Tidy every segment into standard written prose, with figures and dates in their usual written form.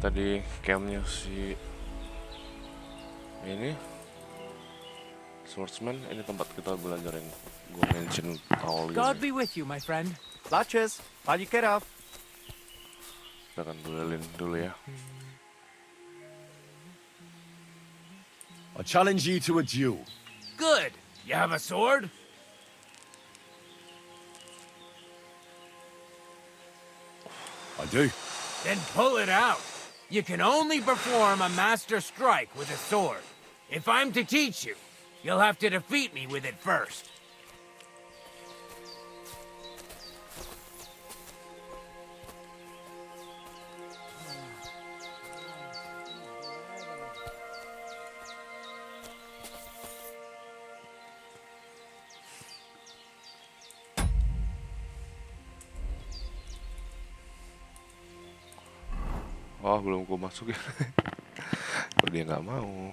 Tadi campnya si ini swordsman. Ini tempat kita belajar yang gue mention awal God ini. be with you, my friend. Latches, get off. Kita akan duelin dulu ya. I challenge you to a duel. Good. You have a sword? I do. Then pull it out. You can only perform a master strike with a sword. If I'm to teach you, you'll have to defeat me with it first. Oh, belum gue masukin. Kok dia nggak mau?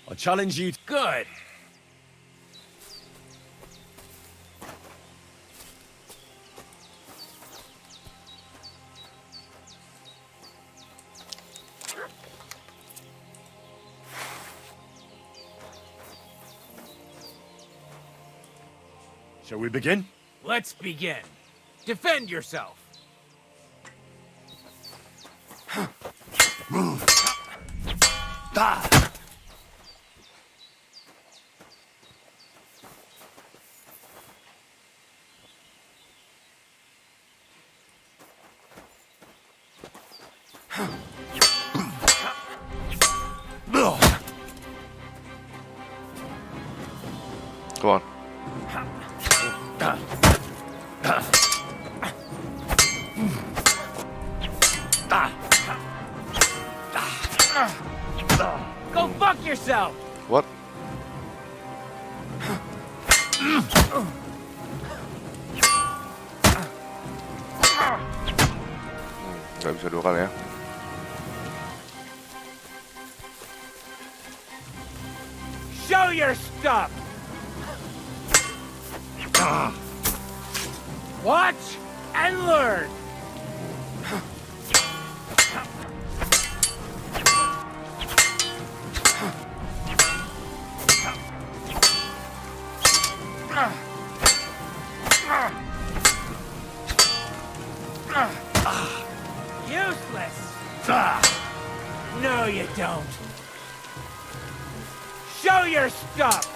I challenge you. Good. Shall we begin? Let's begin. Defend yourself. Come on. Go fuck yourself! What? Nggak bisa dua kali ya. Show your stuff! Watch and learn! Useless! No, you don't. Show your stuff!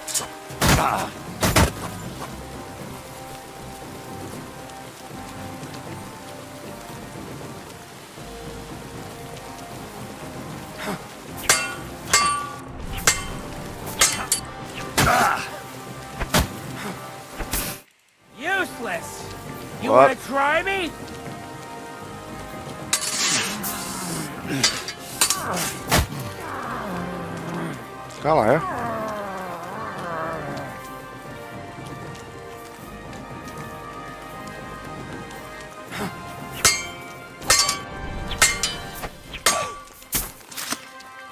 Useless! You What? wanna try me? Kalah ya.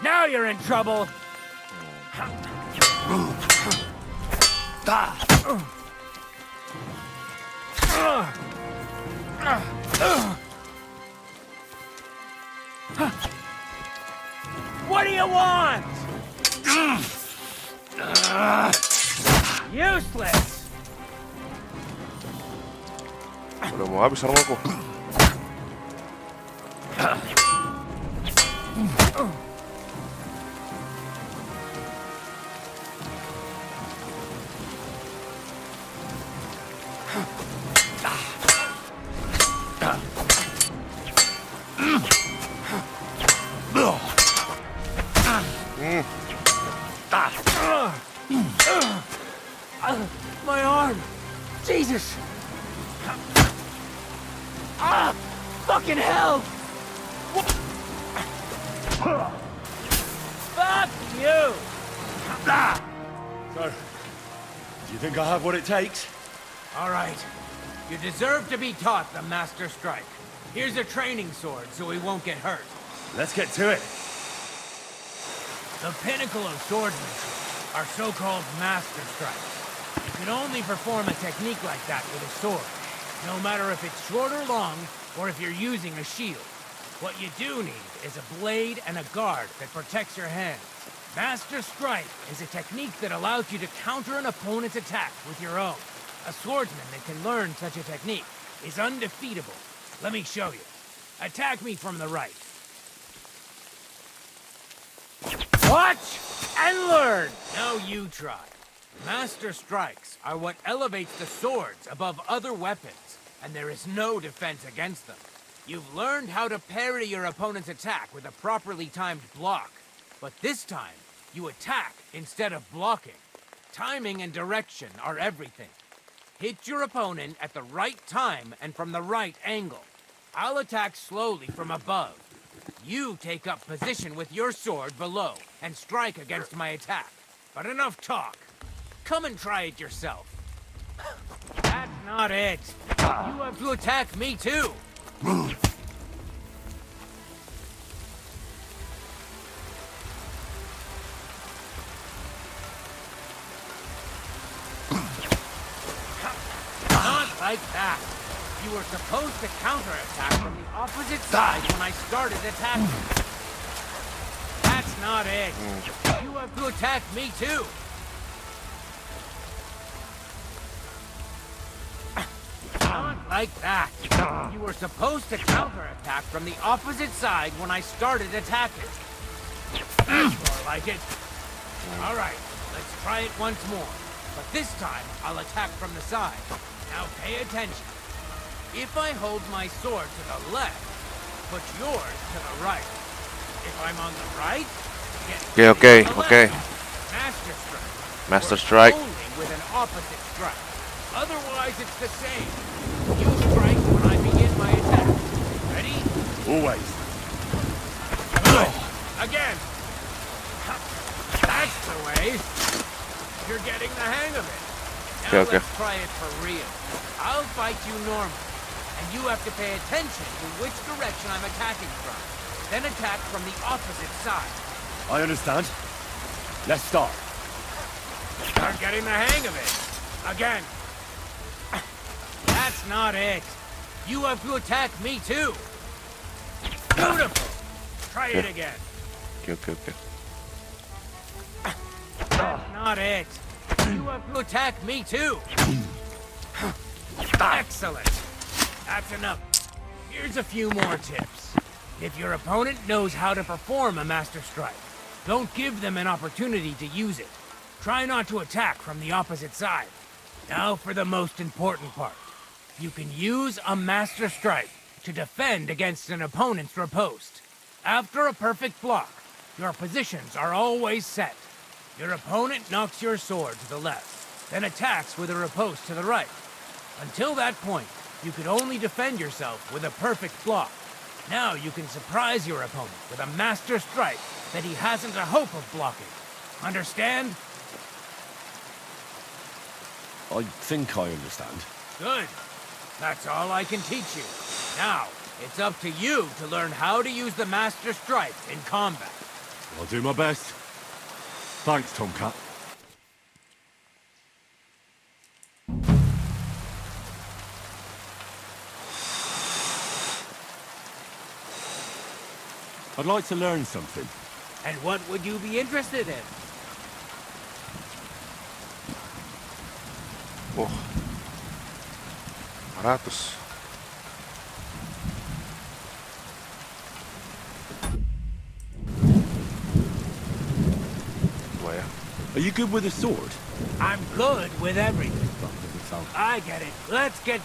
Now you're in trouble! What do you want? Useless! Udah mau habis armorku. My arm! Jesus! Fucking hell! Fuck you! So, do you think I have what it takes? All right. You deserve to be taught the Master Strike. Here's a training sword so we won't get hurt. Let's get to it. The pinnacle of swordsmanship are so-called Master Strikes. You can only perform a technique like that with a sword, no matter if it's short or long, or if you're using a shield. What you do need is a blade and a guard that protects your hands. Master Strike is a technique that allows you to counter an opponent's attack with your own. A swordsman that can learn such a technique is undefeatable. Let me show you. Attack me from the right. Watch and learn! Now you try. Master Strikes are what elevates the swords above other weapons, and there is no defense against them. You've learned how to parry your opponent's attack with a properly timed block, but this time, you attack instead of blocking. Timing and direction are everything. Hit your opponent at the right time and from the right angle. I'll attack slowly from above. You take up position with your sword below and strike against my attack. But enough talk. Come and try it yourself. That's not it. You have to attack me too. Not like that. You were supposed to counterattack from the opposite side when I started attacking. That's not it. You have to attack me too. Not like that. You were supposed to counterattack from the opposite side when I started attacking. That's more like it. All right, let's try it once more. But this time, I'll attack from the side. Now pay attention. If I hold my sword to the left, put yours to the right. If I'm on the right, get Okay. to the Okay. left. Master Strike. Master Works Strike. only with an opposite strike. Otherwise, it's the same. You strike when I begin my attack. Ready? Always. Good. Again. That's the way. You're getting the hang of it. Now Okay. let's try it for real. I'll fight you normal, and you have to pay attention to which direction I'm attacking from. Then attack from the opposite side. I understand. Let's start. Start getting the hang of it. Again. That's not it. You have to attack me too. Beautiful. Try it again. Okay. That's not it. You have to attack me too. Excellent. That's enough. Here's a few more tips. If your opponent knows how to perform a Master Strike, don't give them an opportunity to use it. Try not to attack from the opposite side. Now for the most important part. You can use a Master Strike to defend against an opponent's riposte. After a perfect block, your positions are always set. Your opponent knocks your sword to the left, then attacks with a riposte to the right. Until that point, you could only defend yourself with a perfect block. Now you can surprise your opponent with a Master Strike that he hasn't a hope of blocking. Understand? I think I understand. Good. That's all I can teach you. Now, it's up to you to learn how to use the Master Strike in combat. I'll do my best. Thanks, Tomcat. I'd like to learn something. And what would you be interested in? Oh. 100. Wah ya. Are you good with a sword? I'm good with everything. Well, doesn't sound... I get it. Let's get...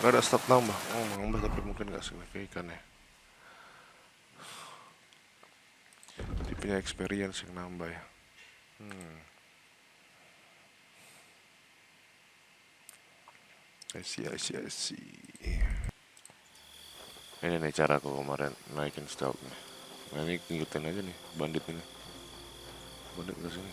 Gak ada stat nambah. Oh, nambah tapi mungkin gak signifikan ya. Dia punya experience yang nambah ya. I see. Ini nih cara aku kemarin naikin stealth nih. Nah ini ngikutin aja nih bandit ini. Bandit ke sini.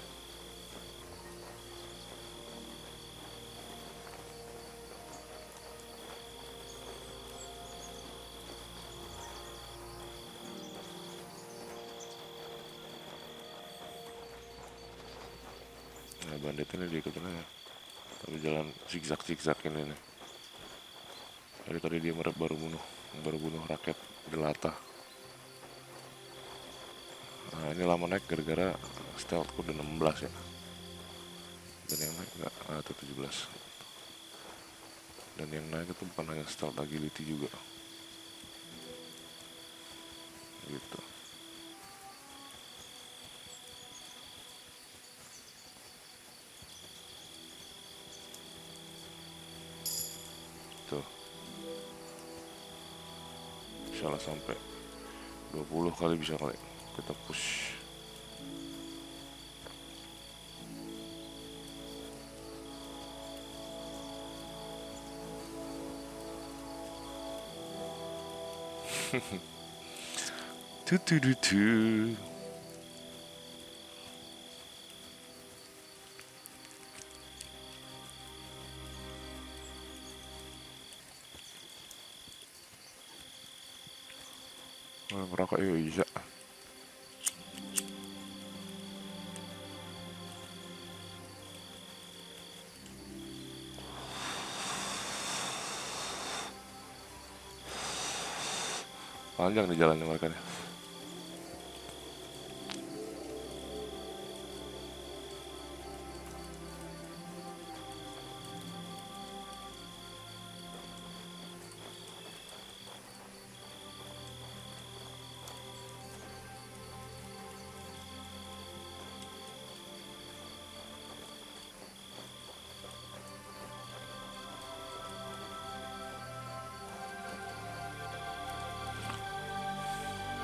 Nah, bandit ini diikutin aja. Tapi jalan zigzag ini nih. Dari tadi dia baru bunuh rakyat Delata. Nah, ini lama naik gara-gara stealthku udah 16 ya. Dan yang naik enggak, itu 17. Dan yang naik itu bukan hanya stealth, agility juga. Gitu. Tuh. Insyaallah sampai 20 kali bisa kali kita push. Tuh. Merokok ya bisa. Panjang nih jalannya mereka nih.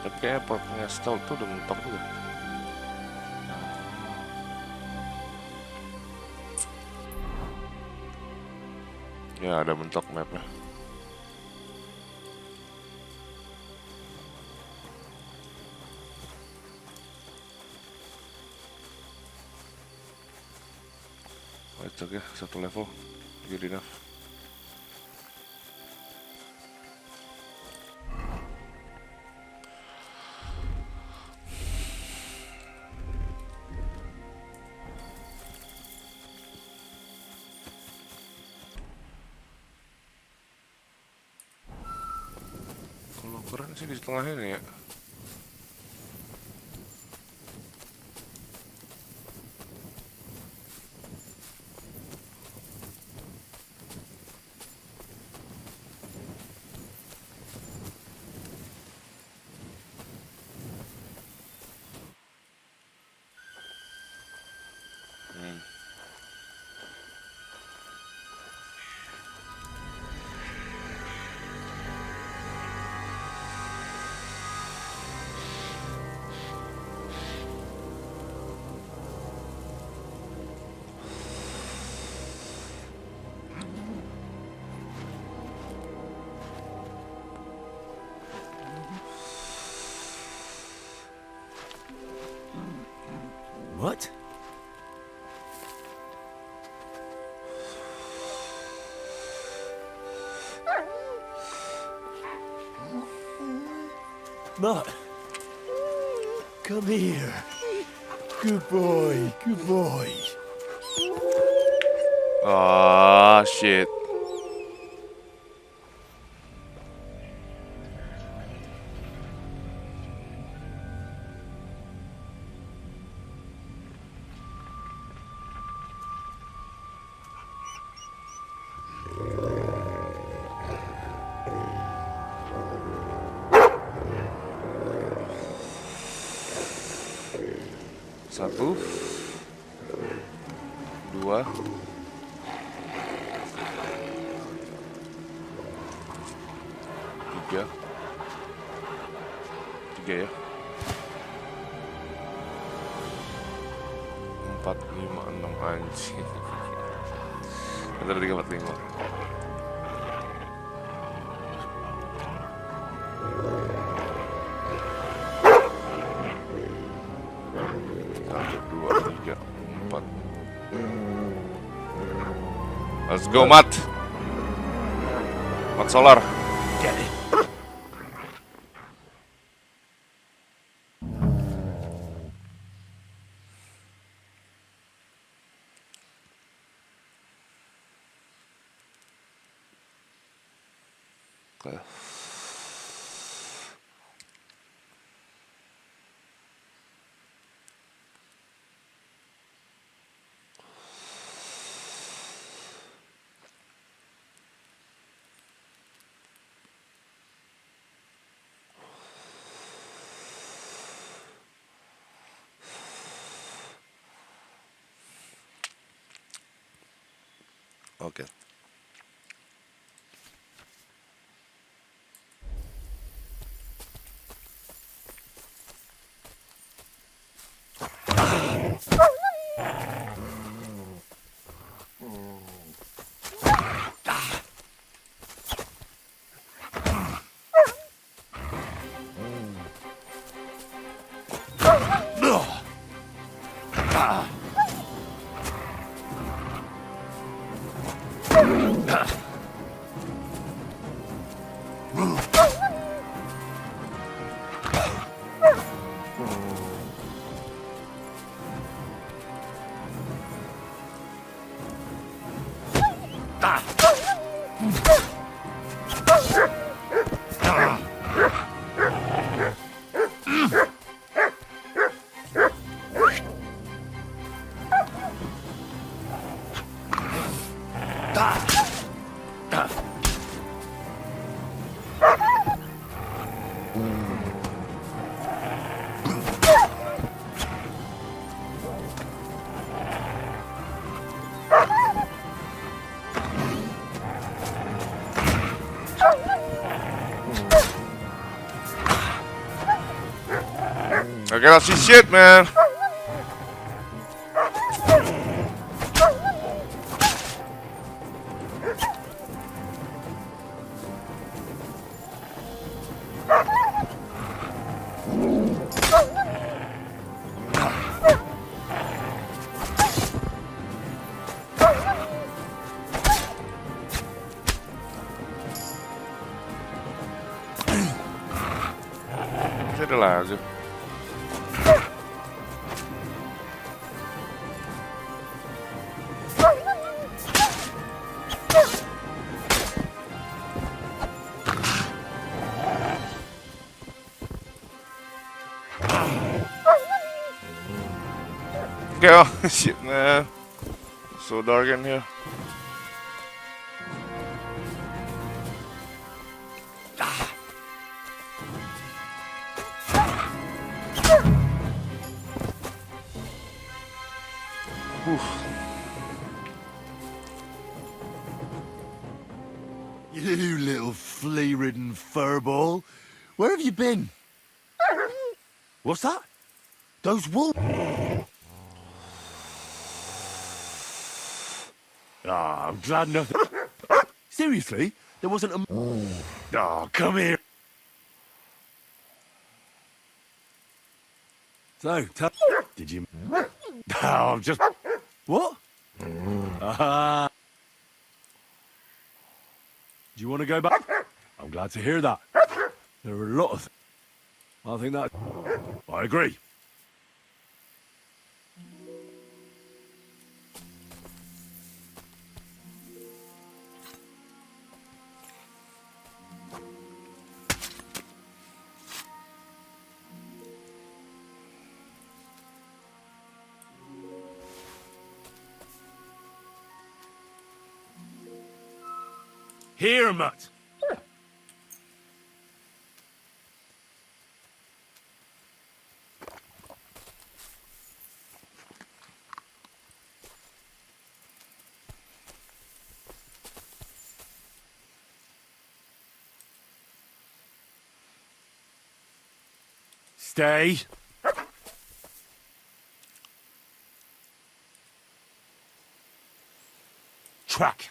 Tapi kayaknya perknya stealth tuh udah mentok juga. Ya ada mentok mapnya. Cek ya, satu level good enough. Kalau keren sih di tengah ini ya. What? Mutt, come here. Good boy, good boy. Ah, shit. Satu, dua, tiga ya, 4, 5, 6 anjing. Bentar 3, 4, 5. Satu, dua. Let's go, Mat. Mat Solar. Get it. Oke. Oke. I cannot see shit, man. Zit er lager. Okay, oh, shit, man. So dark in here. You little flea-ridden furball. Where have you been? What's that? Those wolves? Ah, I'm glad nothing... Seriously? There wasn't a... Oh, come here. So, did you... Oh, I'm just... What? Ah. Do you want to go back? I'm glad to hear that. There are a lot of... I think that... I agree. Here, Mutt. Stay. Track.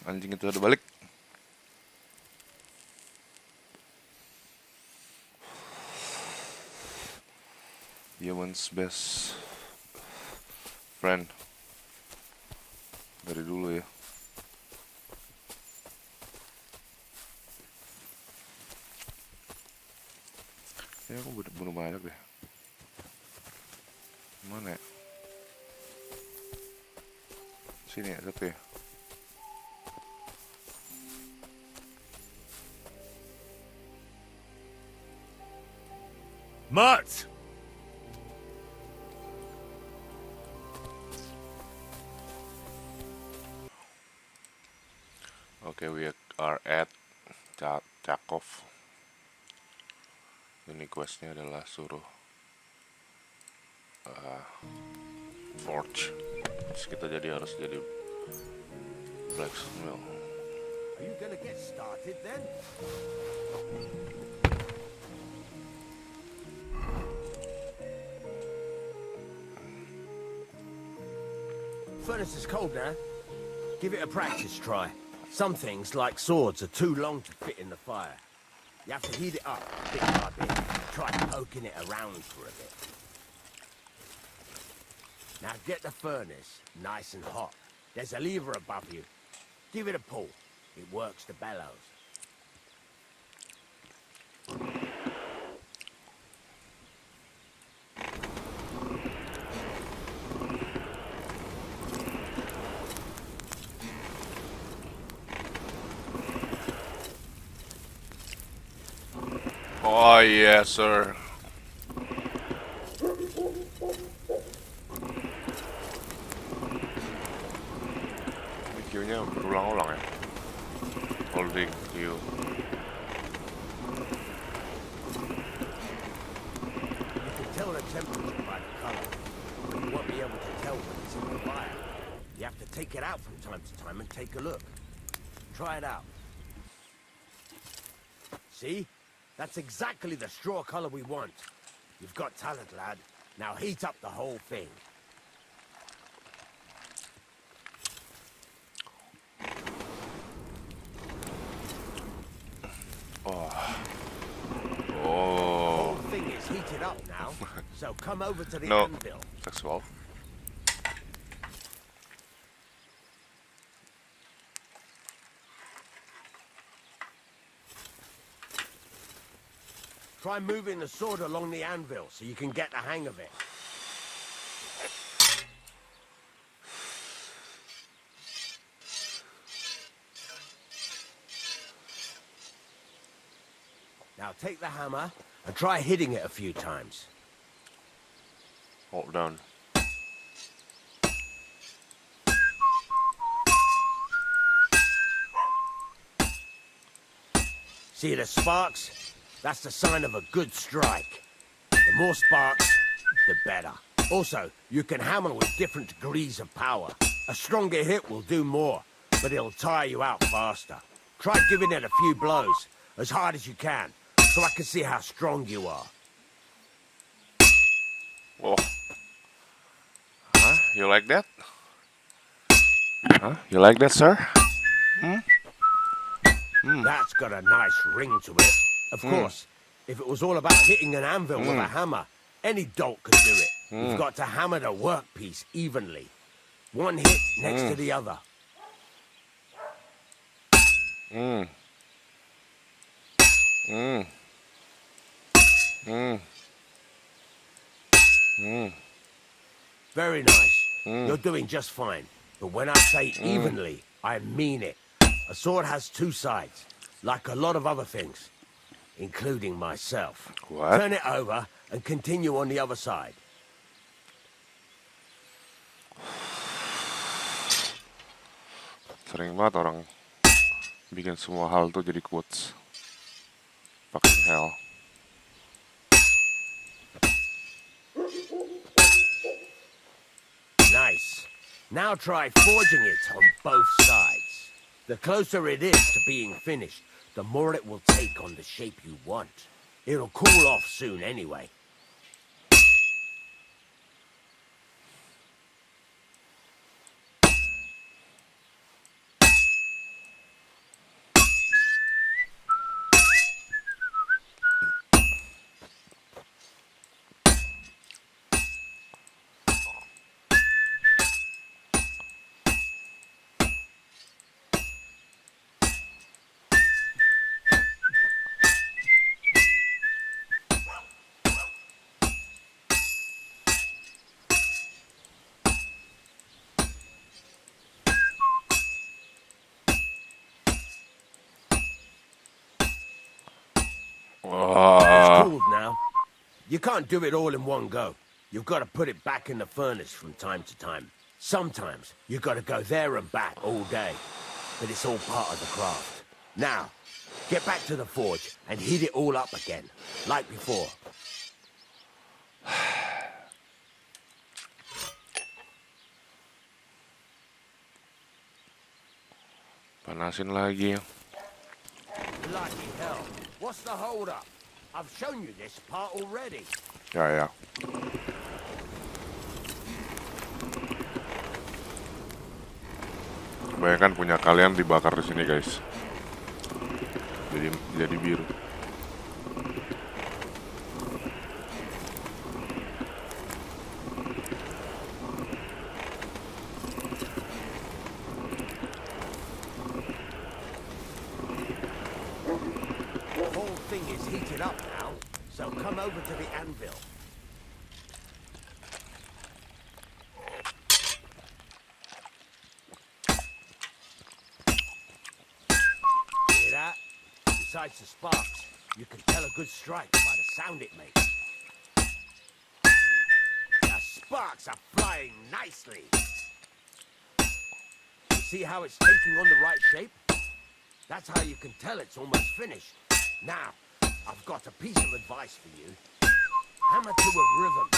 Anjing itu udah balik. Human's best friend dari dulu ya. Ya aku bunuh banyak deh. Mana ya? Sini ya satu ya. Mutt! Okay, we are at Chakov. Ini questnya adalah suruh forge. Terus kita harus jadi blacksmith. Are you gonna get started then? Furnace is cold now. Give it a practice try. Some things, like swords, are too long to fit in the fire. You have to heat it up bit by bit. Try poking it around for a bit. Now get the furnace nice and hot. There's a lever above you. Give it a pull. It works the bellows. Oh yes, sir. Ini Q-nya berulang-ulang ya. Holding Q. You can tell the temperature by the color. But you won't be able to tell when it's in the fire. You have to take it out from time to time and take a look. Try it out. See? That's exactly the straw color we want. You've got talent, lad. Now heat up the whole thing. The whole thing is heated up now. So come over to the anvil. That's well. Try moving the sword along the anvil so you can get the hang of it. Now take the hammer and try hitting it a few times. Hold down. See the sparks? That's the sign of a good strike. The more sparks, the better. Also, you can hammer with different degrees of power. A stronger hit will do more, but it'll tire you out faster. Try giving it a few blows, as hard as you can, so I can see how strong you are. Whoa. Huh? You like that? Huh? You like that, sir? That's got a nice ring to it. Of course, if it was all about hitting an anvil with a hammer, any dolt could do it. You've got to hammer the workpiece evenly. One hit next to the other. Very nice. You're doing just fine. But when I say evenly, I mean it. A sword has two sides, like a lot of other things, including myself. What? Turn it over and continue on the other side. Sering banget orang bikin semua hal tuh jadi quotes. Fucking hell. Nice. Now try forging it on both sides. The closer it is to being finished, the more it will take on the shape you want. It'll cool off soon anyway. Wah. Cooled now. You can't do it all in one go. You've got to put it back in the furnace from time to time. Sometimes you've got to go there and back all day. But it's all part of the craft. Now, get back to the forge and heat it all up again, like before. Panasin lagi. Bloody hell. What's the hold up? I've shown you this part already. Ya. Bayangkan punya kalian dibakar di sini, guys. Jadi biru. The whole thing is heated up now, so come over to the anvil. Hear that? Besides the sparks, you can tell a good strike by the sound it makes. The sparks are flying nicely. You see how it's taking on the right shape? That's how you can tell it's almost finished. Now, I've got a piece of advice for you. Hammer to a rhythm.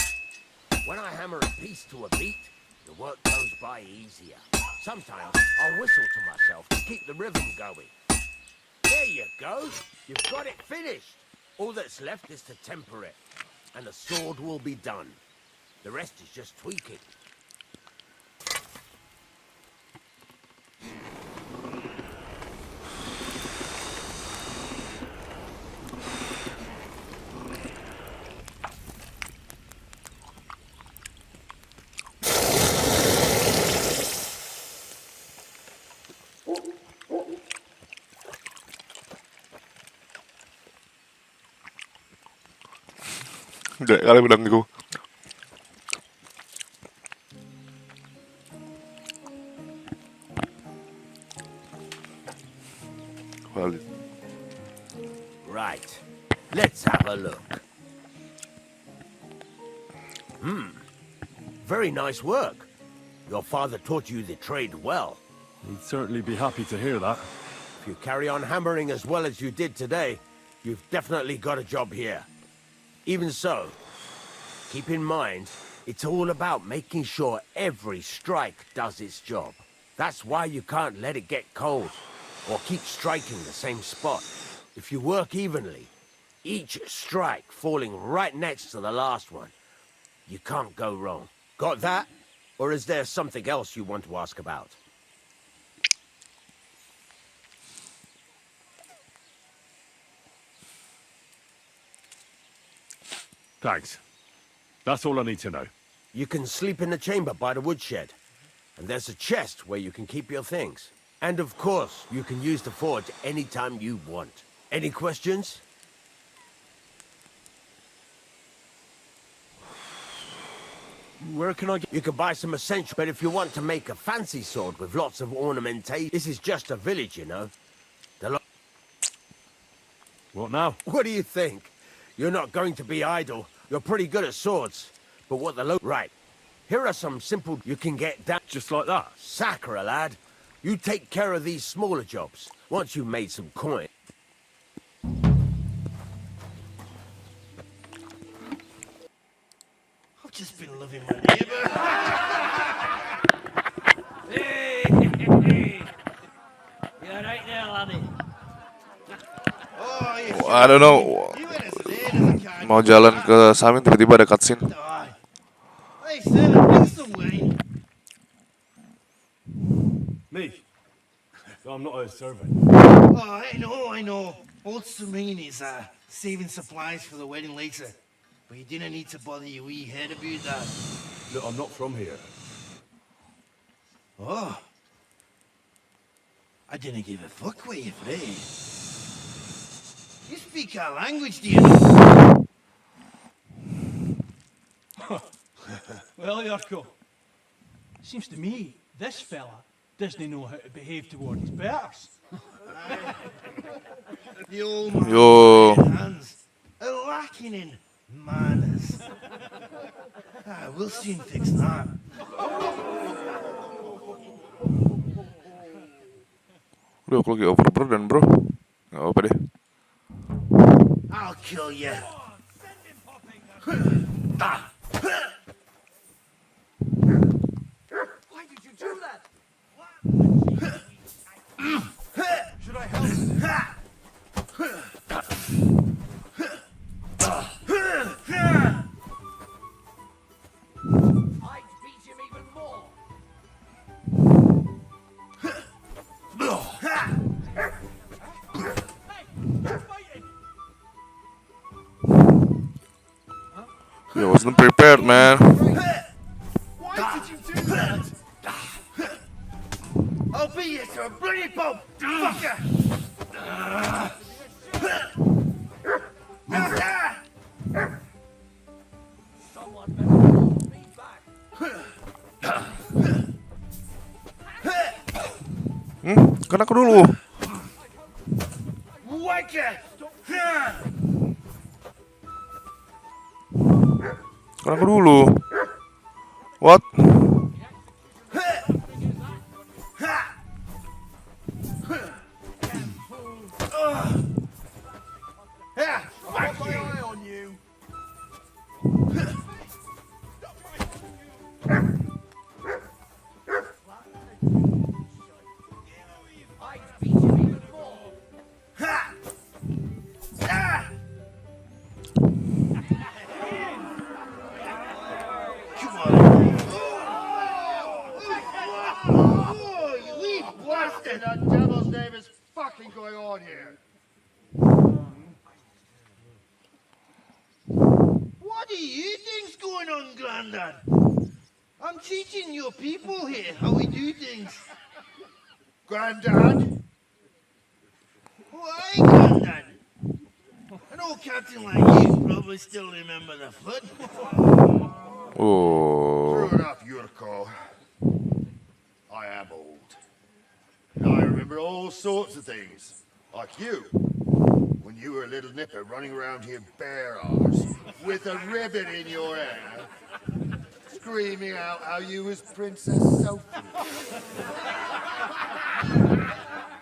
When I hammer a piece to a beat, the work goes by easier. Sometimes I'll whistle to myself to keep the rhythm going. There you go. You've got it finished. All that's left is to temper it, and the sword will be done. The rest is just tweaking. Gede kali pedangku. Valid. Right. Let's have a look. Very nice work. Your father taught you the trade well. He'd certainly be happy to hear that. If you carry on hammering as well as you did today, you've definitely got a job here. Even so, keep in mind, it's all about making sure every strike does its job. That's why you can't let it get cold, or keep striking the same spot. If you work evenly, each strike falling right next to the last one, you can't go wrong. Got that? Or is there something else you want to ask about? Thanks. That's all I need to know. You can sleep in the chamber by the woodshed. And there's a chest where you can keep your things. And of course, you can use the forge anytime you want. Any questions? Where can I get... You can buy some essential, but if you want to make a fancy sword with lots of ornamentation, this is just a village, you know. What now? What do you think? You're not going to be idle. You're pretty good at swords. But what the Right. Here are some simple you can get down. Just like that? Sacre, lad. You take care of these smaller jobs. Once you've made some coin. I've just been loving my neighbour. Hey! You alright there, laddie? Oh, you I don't know. You went as late as a cat. Mau jalan ke Samin tiba-tiba ada cutscene. Aye. Hey, Sarah, bring some wine. Me? I'm not a servant. Oh, I know. Old Semine is saving supplies for the wedding later. But you didn't need to bother your wee head about that. Look, I'm not from here. Oh. I didn't give a fuck what you're from. You speak our language, do you know? Well, Yurko, seems to me this fella doesn't know how to behave towards his betters. The old man Yo. with red hands. lacking in manners. We'll soon fix that. Udah, aku lagi overburden bro. Gak apa deh. I'll kill you. Why did you do that? Should I help? I'd beat him even more. I wasn't prepared, man. Why did you do that? I'll beat you to a bloody pulp, fucker! Someone better hold me back. Kan aku dulu. Wanker! Kan aku dulu. What? Fuck you! On you. I'd beat him even more. Come on. Oh, you wee blasted! What in the devil's name is fucking going on here? What are you things going on, Grandad? I'm teaching your people here how we do things. Grandad? Why, Grandad? An old captain like you probably still remember the foot. Oh. True enough, Yurko. I am old. And I remember all sorts of things. Like you. When you were a little nipper running around here bare-arse, with a ribbon in your hair, screaming out how you was Princess Sophie.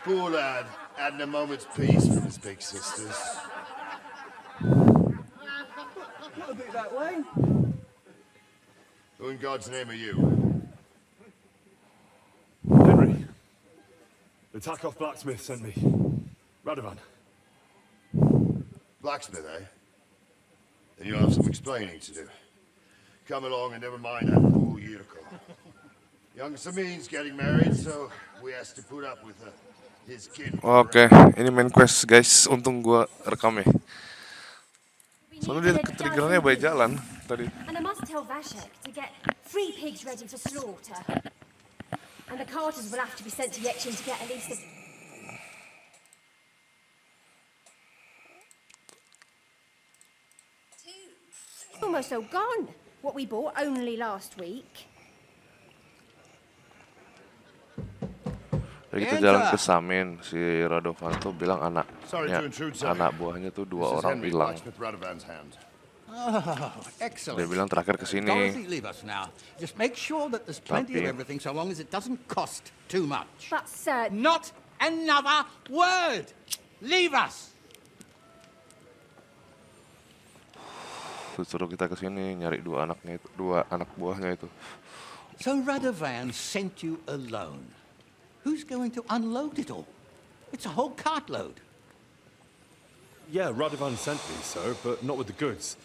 Poor lad, hadn't a moment's peace from his big sisters. What about that line? Who in God's name are you? Henry. The Takoff blacksmith sent me. Radovan. Blacksmith, eh? Then you'll have some explaining to do. Come along and never mind that fool Yurko. Young Semine's getting married, so we has to put up with his kid. Oke, ini main quest guys. Untung gua rekam ya. Soalnya dia ketriggernya by jalan tadi. And I must tell Vashek to get 3 pigs ready for slaughter. And the carters will have to be sent to Yetchin to get at least a... Almost all gone. What we bought only last week. Jadi kita jalan ke Semine, si Radovan tuh bilang Sorry to intrude, sir. anak buahnya tuh 2 This is orang Henry, hilang. Blacksmith Radovan's hand. Oh, Dia excellent. bilang terakhir ke sini. Dorothy, leave us now. Just make sure that there's plenty of Tapi- everything so long as it doesn't cost too much. But, sir... Not another word! Leave us! Suruh kita ke sini nyari 2 anak buahnya itu. So Radovan sent you alone. Who's going to unload it all? It's a whole cartload. Yeah, Radovan sent me, sir, but not with the goods.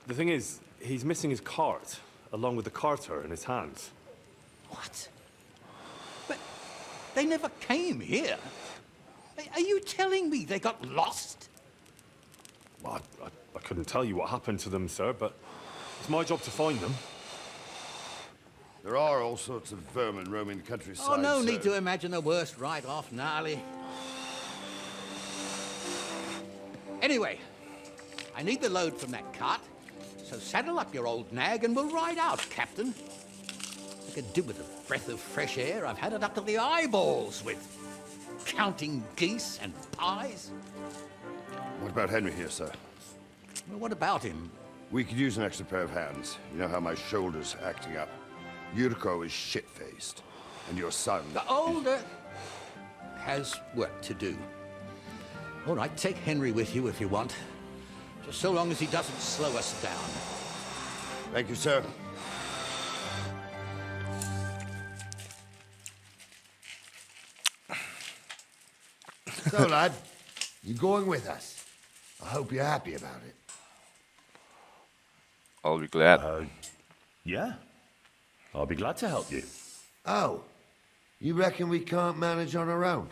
The thing is, he's missing his cart, along with the carter in his hands. What? But they never came here. Are you telling me they got lost? Well, I couldn't tell you what happened to them, sir, but it's my job to find them. There are all sorts of vermin roaming the countryside. Oh, no sir. need to imagine the worst right off, gnarly. Anyway, I need the load from that cart, so saddle up your old nag and we'll ride out, Captain. I could do with a breath of fresh air. I've had it up to the eyeballs with counting geese and pies. What about Henry here, sir? Well, what about him? We could use an extra pair of hands. You know how my shoulder's acting up. Yuriko is shit-faced. And your son... The older has work to do. All right, take Henry with you if you want. Just so long as he doesn't slow us down. Thank you, sir. So, lad, you're going with us. I hope you're happy about it. I'll be glad. Yeah. I'll be glad to help you. Oh, you reckon we can't manage on our own?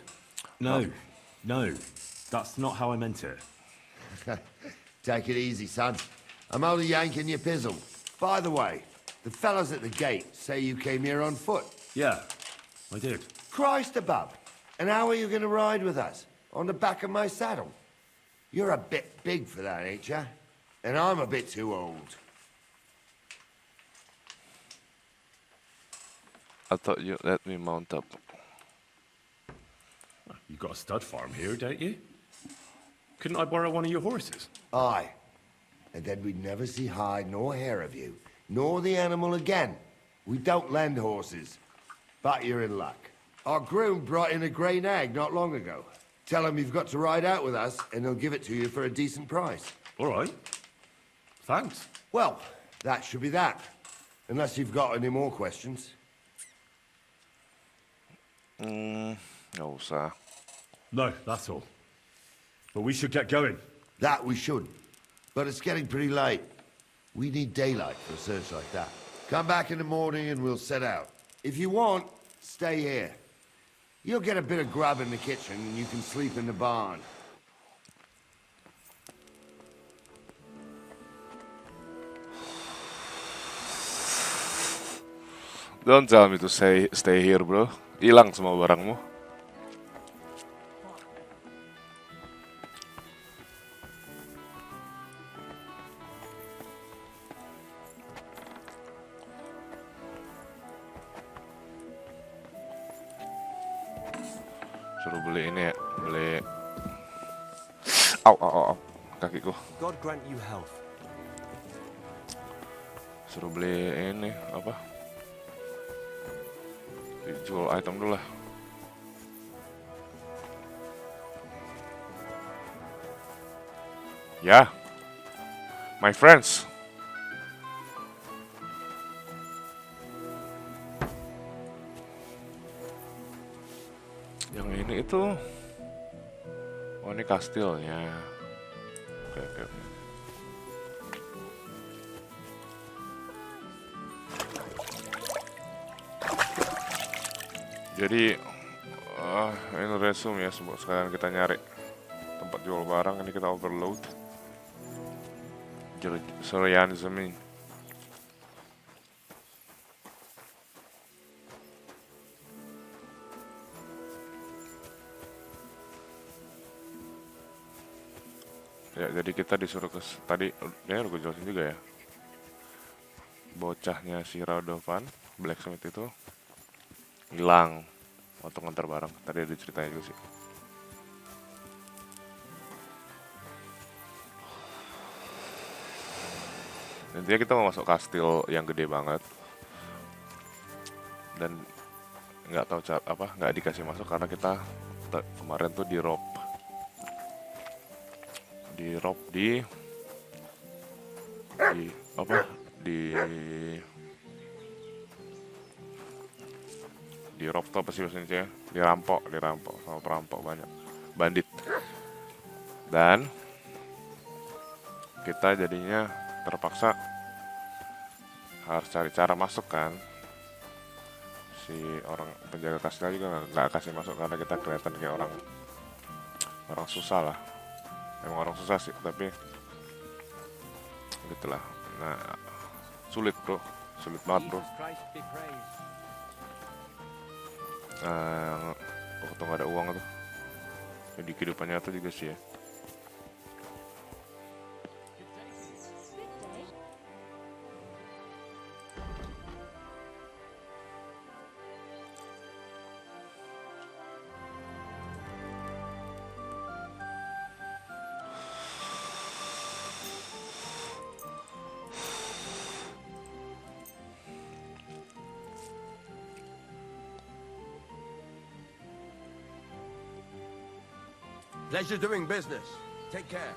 No. That's not how I meant it. Take it easy, son. I'm only yanking your pizzle. By the way, the fellas at the gate say you came here on foot. Yeah, I did. Christ above. And how are you going to ride with us? On the back of my saddle? You're a bit big for that, ain't ya? And I'm a bit too old. I thought you'd let me mount up. You've got a stud farm here, don't you? Couldn't I borrow one of your horses? Aye. And then we'd never see hide nor hair of you, nor the animal again. We don't lend horses. But you're in luck. Our groom brought in a grey nag not long ago. Tell him you've got to ride out with us, and he'll give it to you for a decent price. All right. Thanks. Well, that should be that. Unless you've got any more questions. Nggak usah. No, that's all. But we should get going. That we should. But it's getting pretty late. We need daylight for a search like that. Come back in the morning and we'll set out. If you want, stay here. You'll get a bit of grub in the kitchen and you can sleep in the barn. Don't tell me to stay here, bro. Hilang semua barangmu. Suruh beli ini ya, beli. Au, kakiku. God grant you health. Suruh beli ini apa? Jual item dulu lah. Ya, my friends. Yang ini itu, oh ini kastilnya. Oke. Jadi ini resume ya, sekarang kita nyari tempat jual barang. Ini kita overload. Sorry, Semine. Ya, jadi kita disuruh ke tadi, ya udah gue jelasin juga ya. Bocahnya si Radovan, blacksmith itu hilang waktu ngantar barang. Tadi ada ceritanya juga sih. Intinya kita mau masuk kastil yang gede banget dan nggak tahu nggak dikasih masuk karena kita kemarin tuh di rob tuh apa sih maksudnya, dirampok sama perampok, banyak bandit, dan kita jadinya terpaksa harus cari cara masuk kan. Si orang penjaga kastil juga nggak kasih masuk karena kita kelihatan kayak orang susah lah. Emang orang susah sih, tapi gitulah. Nah, sulit banget bro. Waktu nggak ada uang tuh. Jadi kehidupan nyata juga sih ya. Pleasure doing business. Take care.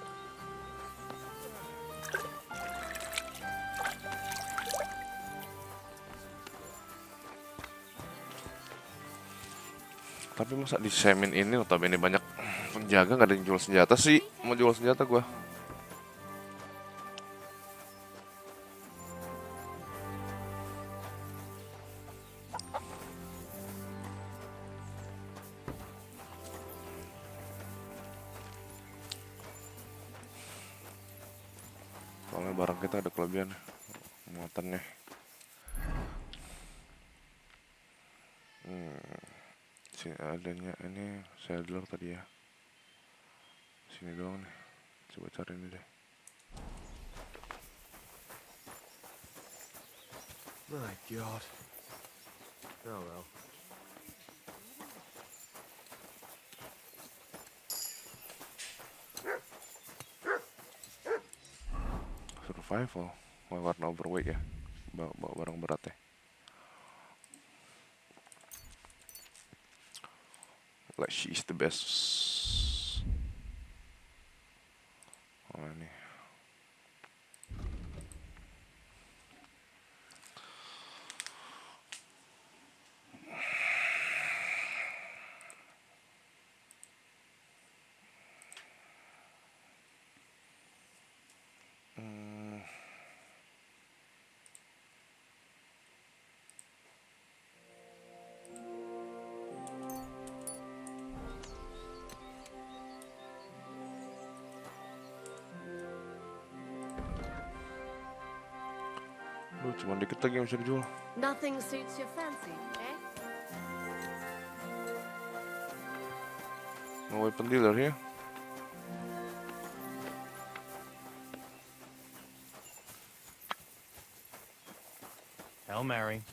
Tapi masa di Semine ini notabene banyak penjaga nggak ada yang jual senjata sih? Mau jual senjata gua. Soalnya barang kita ada kelebihan muatannya. Sini adanya ini saddler tadi ya. Sini doang nih. Coba cari ini deh. My God. Oh well. Survival. Wah, warna overweight ya. Bawa barang berat ya. Like she's the best. Oh ini. Duh, cuma dikit lagi yang bisa dijual. Nothing suits your fancy, eh? No weapon dealer ya. Hail Mary.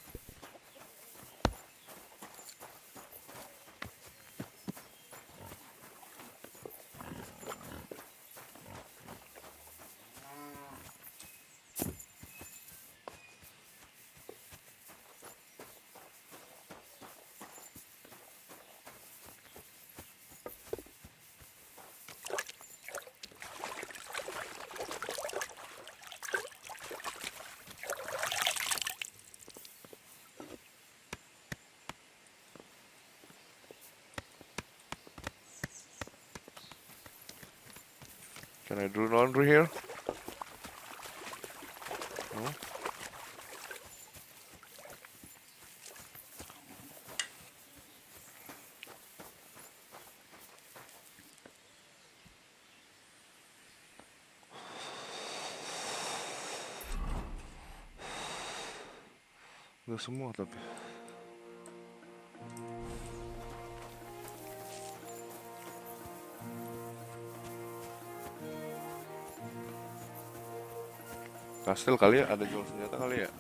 Can I do laundry here? No? Udah semua tapi. Kastil kali ya, ada jual senjata kali ya.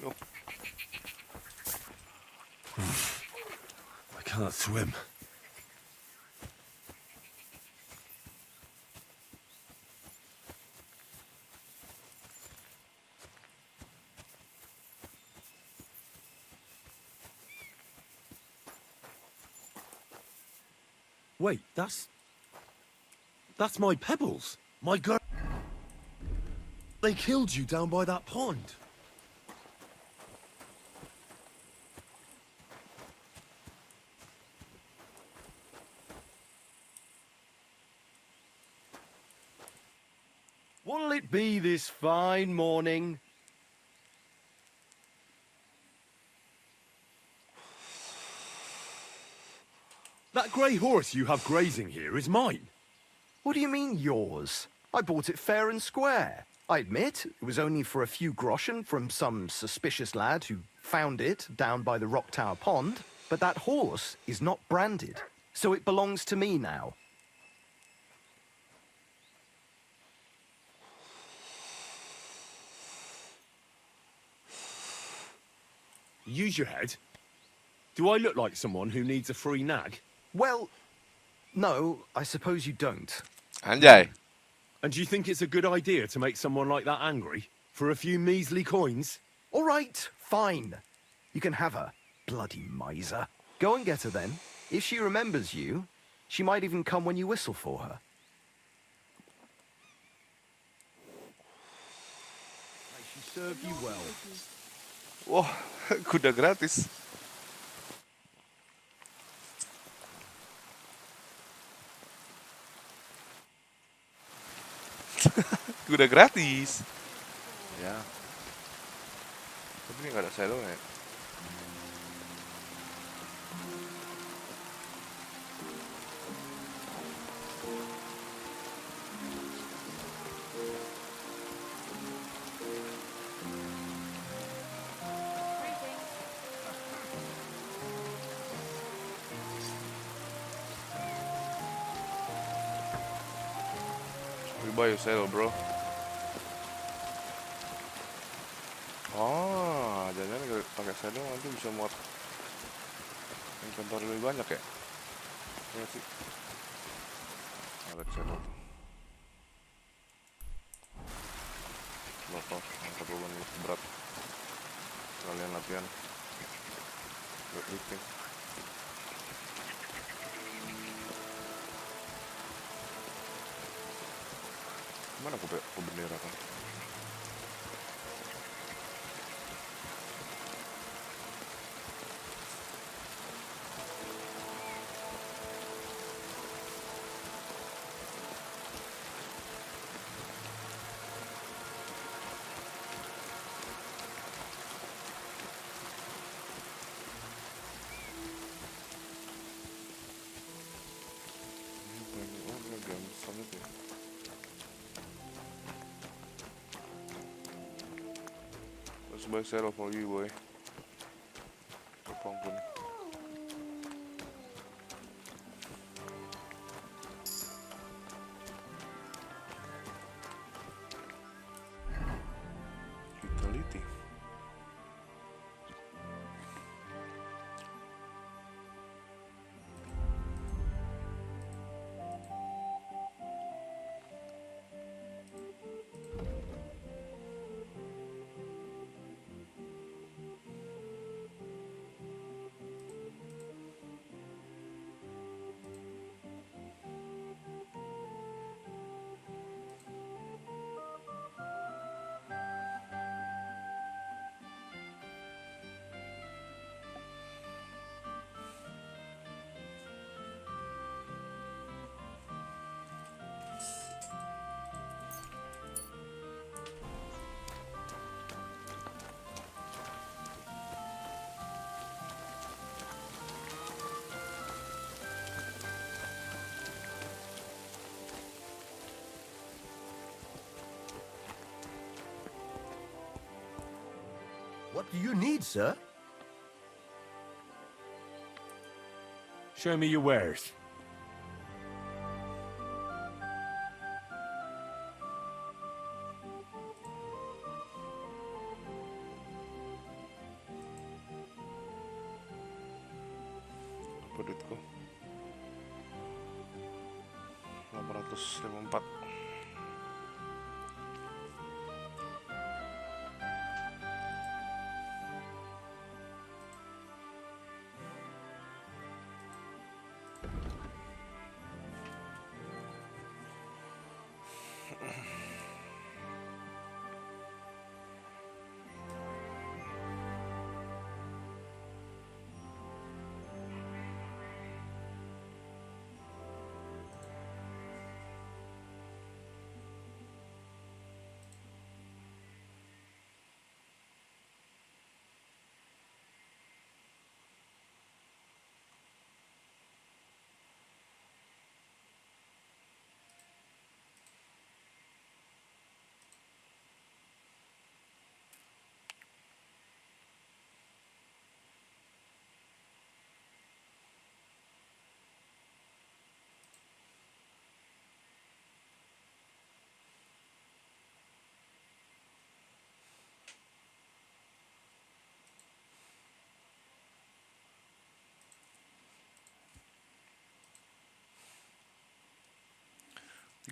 Yuk. I can't swim. Wait, that's my pebbles. My girl. They killed you down by that pond. What'll it be this fine morning? That grey horse you have grazing here is mine. What do you mean, yours? I bought it fair and square. I admit, it was only for a few groschen from some suspicious lad who found it down by the Rock Tower Pond, but that horse is not branded, so it belongs to me now. Use your head. Do I look like someone who needs a free nag? Well, no, I suppose you don't. Anjay. And do you think it's a good idea to make someone like that angry? For a few measly coins? All right, fine. You can have her, bloody miser. Go and get her then. If she remembers you, she might even come when you whistle for her. May she serve you well. Wah, kuda gratis. Kuda gratis. Ya. Tapi ini nggak ada saddle-nya. We buy your saddle, bro. Oh, jangan-jangan pakai saddle nanti bisa muat inventory lebih banyak ya? Iya sih. Ada saddle tuh. Lotos, angkat beban berat. Kalian latihan. Weightlifting. Mana aku bendera kan? Let's buy saddle for you, boy. Ampun. Utility. What do you need, sir? Show me your wares. Apa duitku? 854.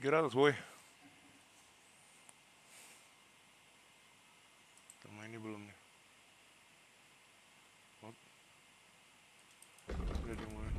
300 boy. Sama ini belum nih. What? Udah dimulai.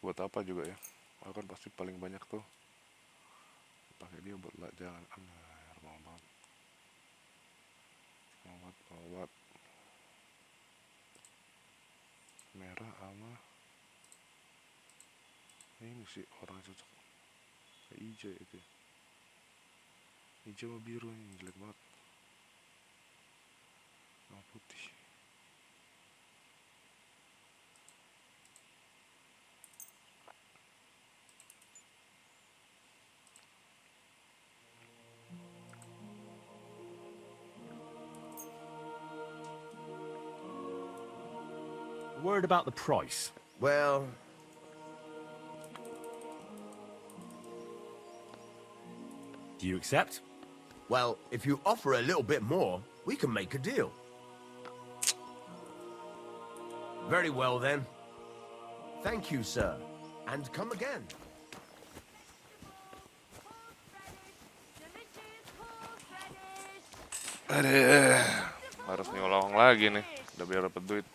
Buat apa juga ya? Aku kan pasti paling banyak tuh pakai dia buat lah, jangan mau banget, mau banget merah sama ini sih orang cocok kayak hijau itu ya. Hijau sama biru ini jelek banget sama putih. Worried about the price? Well, Do you accept? well, if you offer a little bit more, we can make a deal. Very well, then. Thank you, sir. And come again. Aduh, harus nyolong lagi nih, udah biar dapet duit.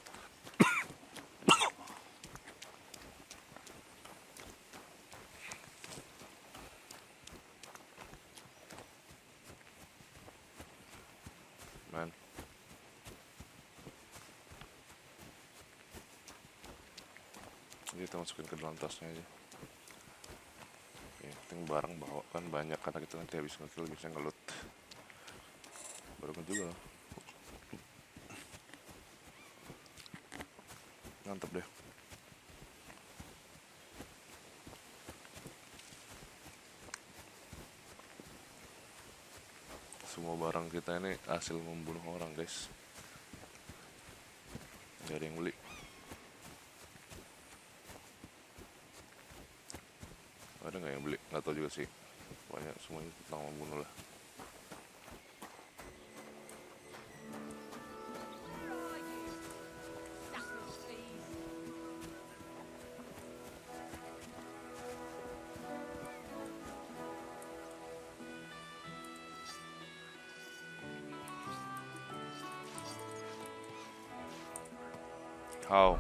Man. Jadi kita masukin ke dalam tasnya aja. Yang penting barang bawa kan banyak, karena kita nanti habis ngekill bisa ngelut. Baru kan juga. Mantap deh. Semua barang kita ini hasil membunuh orang, guys. Gak ada yang beli. Ada nggak yang beli? Nggak tahu juga sih. Banyak semuanya tentang membunuh lah. How?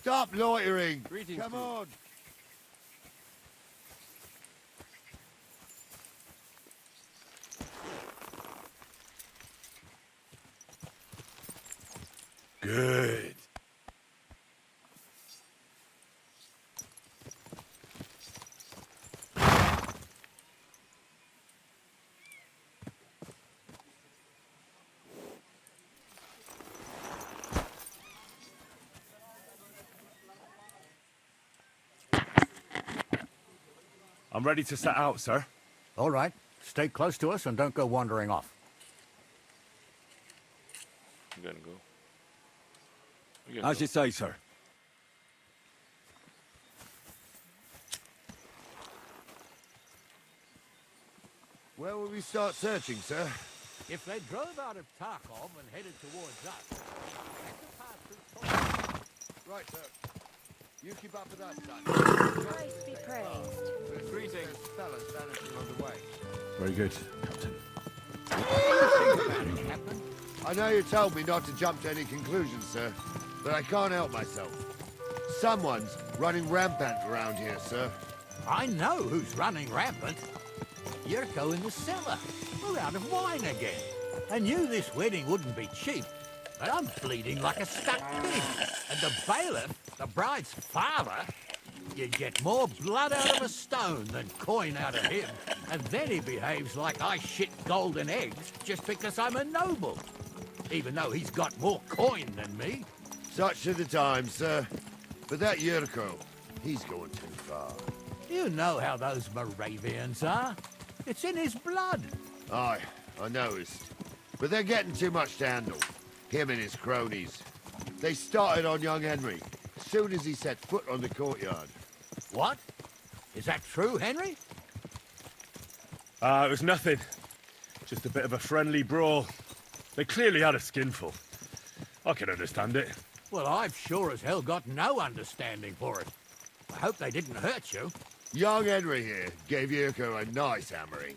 Stop loitering. Greetings Come to you. on. Good. I'm ready to set out, sir. All right. Stay close to us and don't go wandering off. You gonna go? You gonna As you say, sir. Where will we start searching, sir? If they drove out of Tarkov and headed towards us, that's a path through Right, sir. You keep up with that, son. Christ be praised. Greetings. There's fellas vanishing on the way. Very good, Captain. Captain. I know you told me not to jump to any conclusions, sir, but I can't help myself. Someone's running rampant around here, sir. I know who's running rampant. Yurko in the cellar. We're out of wine again. I knew this wedding wouldn't be cheap, but I'm bleeding like a stuck pig. And the bailiff, the bride's father, you'd get more blood out of a stone than coin out of him. And then he behaves like I shit golden eggs just because I'm a noble. Even though he's got more coin than me. Such are the times, sir. But that Yurko, he's going too far. You know how those Moravians are. It's in his blood. Aye, I noticed. But they're getting too much to handle. Him and his cronies. They started on young Henry as soon as he set foot on the courtyard. What? Is that true, Henry? It was nothing. Just a bit of a friendly brawl. They clearly had a skinful. I can understand it. Well, I've sure as hell got no understanding for it. I hope they didn't hurt you. Young Henry here gave Yurko a nice hammering.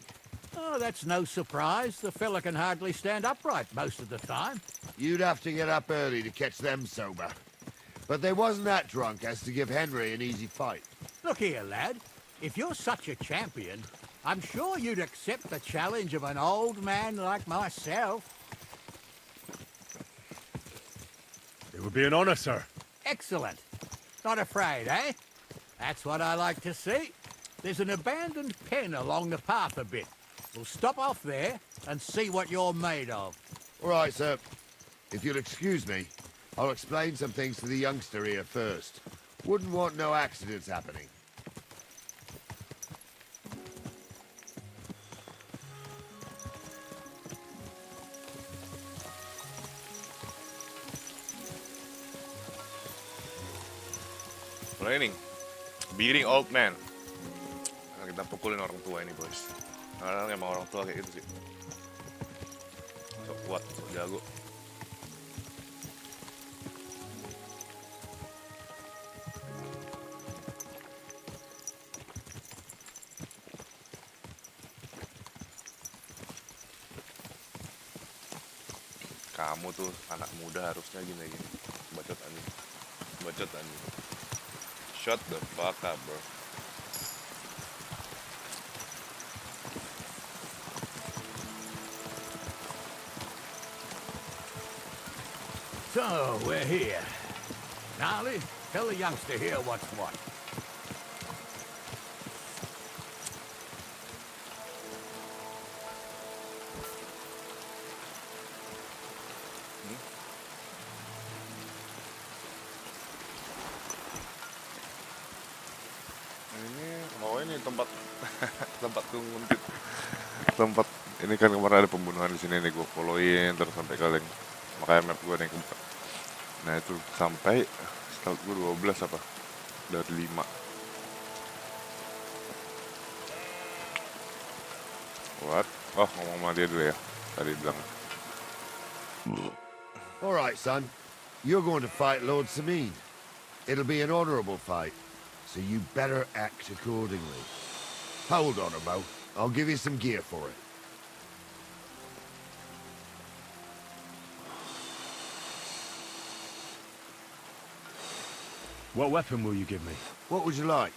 Oh, that's no surprise. The fella can hardly stand upright most of the time. You'd have to get up early to catch them sober. But they wasn't that drunk as to give Henry an easy fight. Look here, lad. If you're such a champion, I'm sure you'd accept the challenge of an old man like myself. It would be an honor, sir. Excellent. Not afraid, eh? That's what I like to see. There's an abandoned pen along the path a bit. We'll stop off there and see what you're made of. All right, sir. If you'll excuse me, I'll explain some things to the youngster here first. Wouldn't want no accidents happening. Training. Beating old man. Nah, kita pukulin orang tua ini, boys. Kadang emang orang tua kayak gitu sih. So kuat, so jago. Kamu tuh anak muda harusnya gini. Bacot anjing. Bacot anjing. Shut the fuck up, bro. So, we're here. Gnarly, tell the youngster here what's what. Ini tempat tempat nguntit. Tempat ini kan kemarin ada pembunuhan di sini nih, gue followin terus sampai kalian, makanya map gue nih kebuka. Nah itu sampai start gue 12 apa dari 5. What? Oh, ngomong sama dia dulu ya. Tadi bilang. All right, son. You're going to fight Lord Semine. It'll be an honorable fight, so you better act accordingly. Hold on a mo. I'll give you some gear for it. What weapon will you give me? What would you like?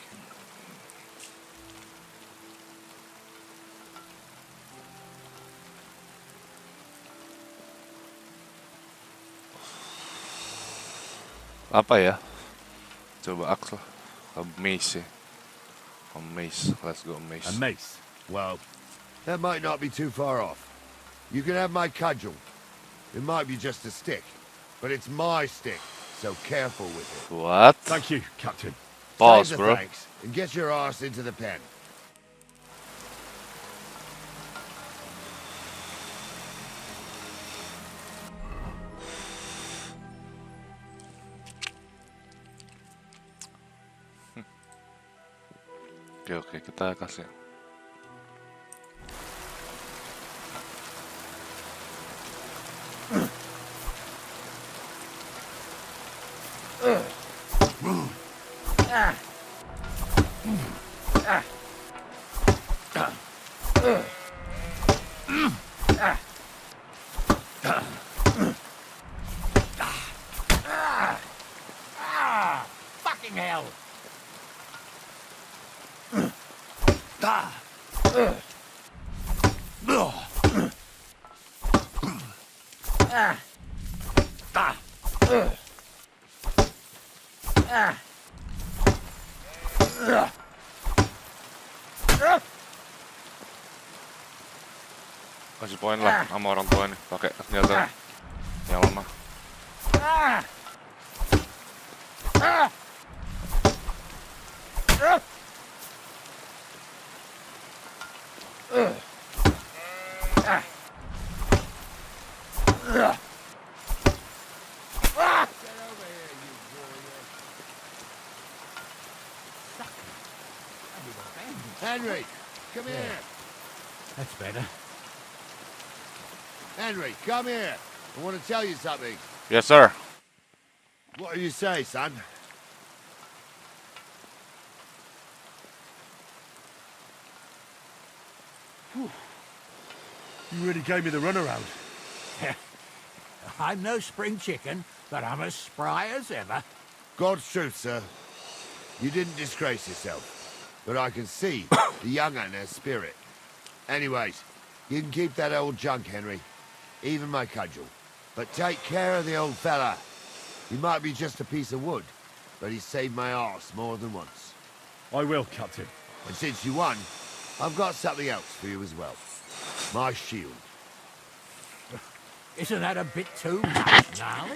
Apa ya? Coba axe lah. A mace ya. A mace. Let's go mace. A mace. Well, that might not be too far off. You can have my cudgel. It might be just a stick, but it's my stick, so careful with it. What? Thank you, Captain. Pause, Save the bro. thanks, and get your arse into the pen. Oke, kita kasih. Fucking hell! Kasih poin lah sama orang tua nih, pakai senjata yang lemah. Henry, come here. That's better. Henry, come here. I want to tell you something. Yes, sir. What do you say, son? You really gave me the runaround. I'm no spring chicken, but I'm as spry as ever. God's truth, sir. You didn't disgrace yourself, but I can see the young un has spirit. Anyways, you can keep that old junk, Henry. Even my cudgel. But take care of the old fella. He might be just a piece of wood, but he saved my arse more than once. I will, Captain. And since you won, I've got something else for you as well. My shield. Isn't that a bit too much, Gnarly?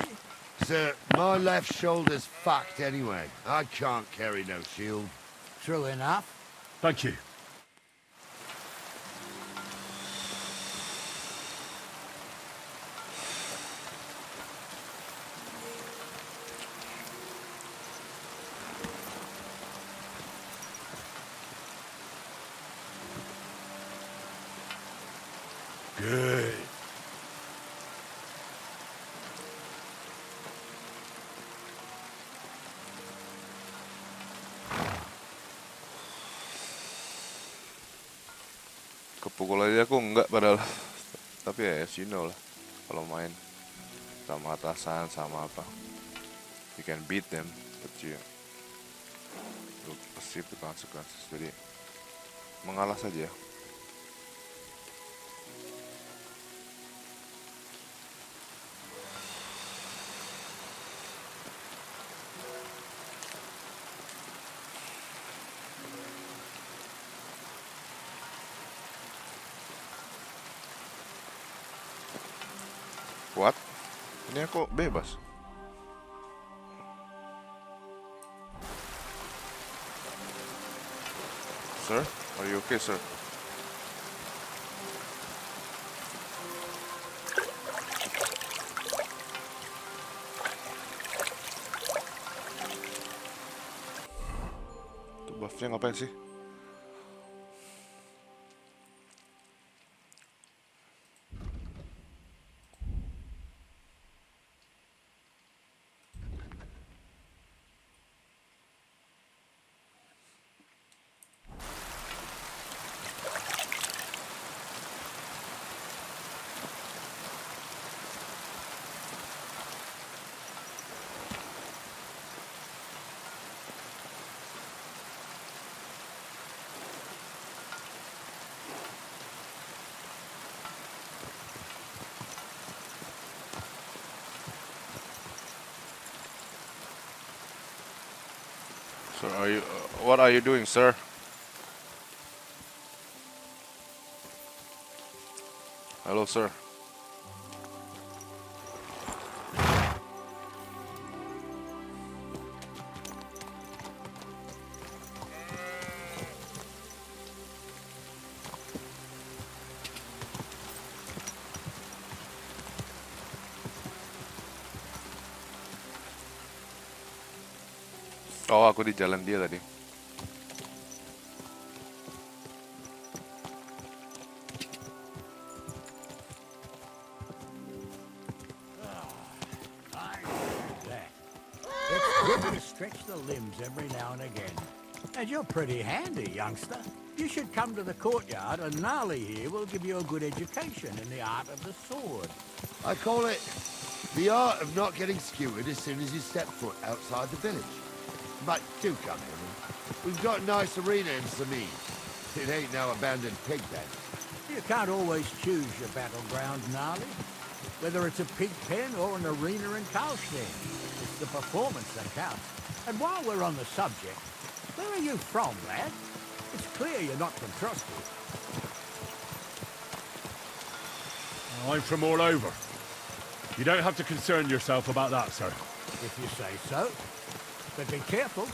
Sir, my left shoulder's fucked anyway. I can't carry no shield. True enough. Thank you. Good. Kepukul aja aku enggak padahal. Tapi ya as you know lah. Kalau main sama atasan sama apa. You can beat them, but you perceive the consequences. Jadi mengalah saja. What? Ini aku bebas. Sir, are you okay, sir? Tuh buffnya ngapain sih? Sir, what are you doing, sir? Hello, sir. Oh, aku di jalan dia tadi. It's good to stretch the limbs every now and again. And you're pretty handy, youngster. You should come to the courtyard, and Gnarly here will give you a good education in the art of the sword. I call it the art of not getting skewered as soon as you step foot outside the village. But do come, Henry. We've got a nice arena in Semine. It ain't no abandoned pig pen. You can't always choose your battleground, Gnarly. Whether it's a pig pen or an arena in Karlstein, it's the performance that counts. And while we're on the subject, where are you from, lad? It's clear you're not from Trusty. I'm from all over. You don't have to concern yourself about that, sir. If you say so. But be careful.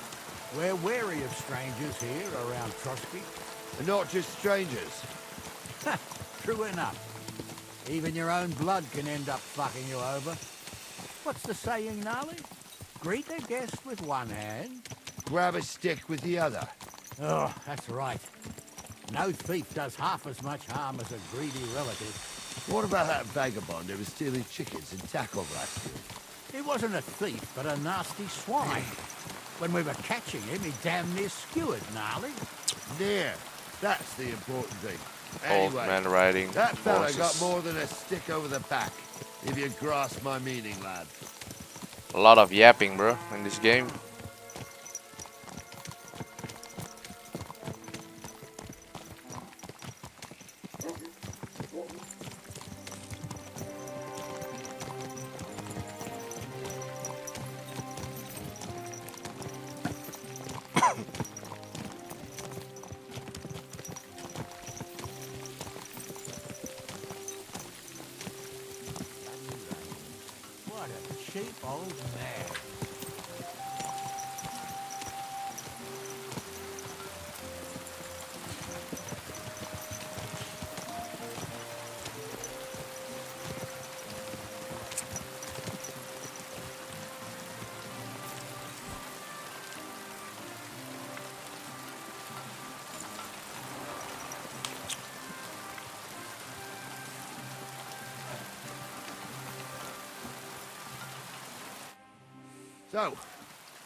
We're wary of strangers here around Trusty. And not just strangers. True enough. Even your own blood can end up fucking you over. What's the saying, Gnarly? Greet a guest with one hand. Grab a stick with the other. Oh, that's right. No thief does half as much harm as a greedy relative. What about that vagabond who was stealing chickens in Tackle last year? He wasn't a thief, but a nasty swine. When we were catching him, he damn near skewered Gnarly. Near. That's the important thing. Old Anyway, man riding that fella horses. got more than a stick over the back. If you grasp my meaning, lad. A lot of yapping, bro, in this game. What a cheap old man. So,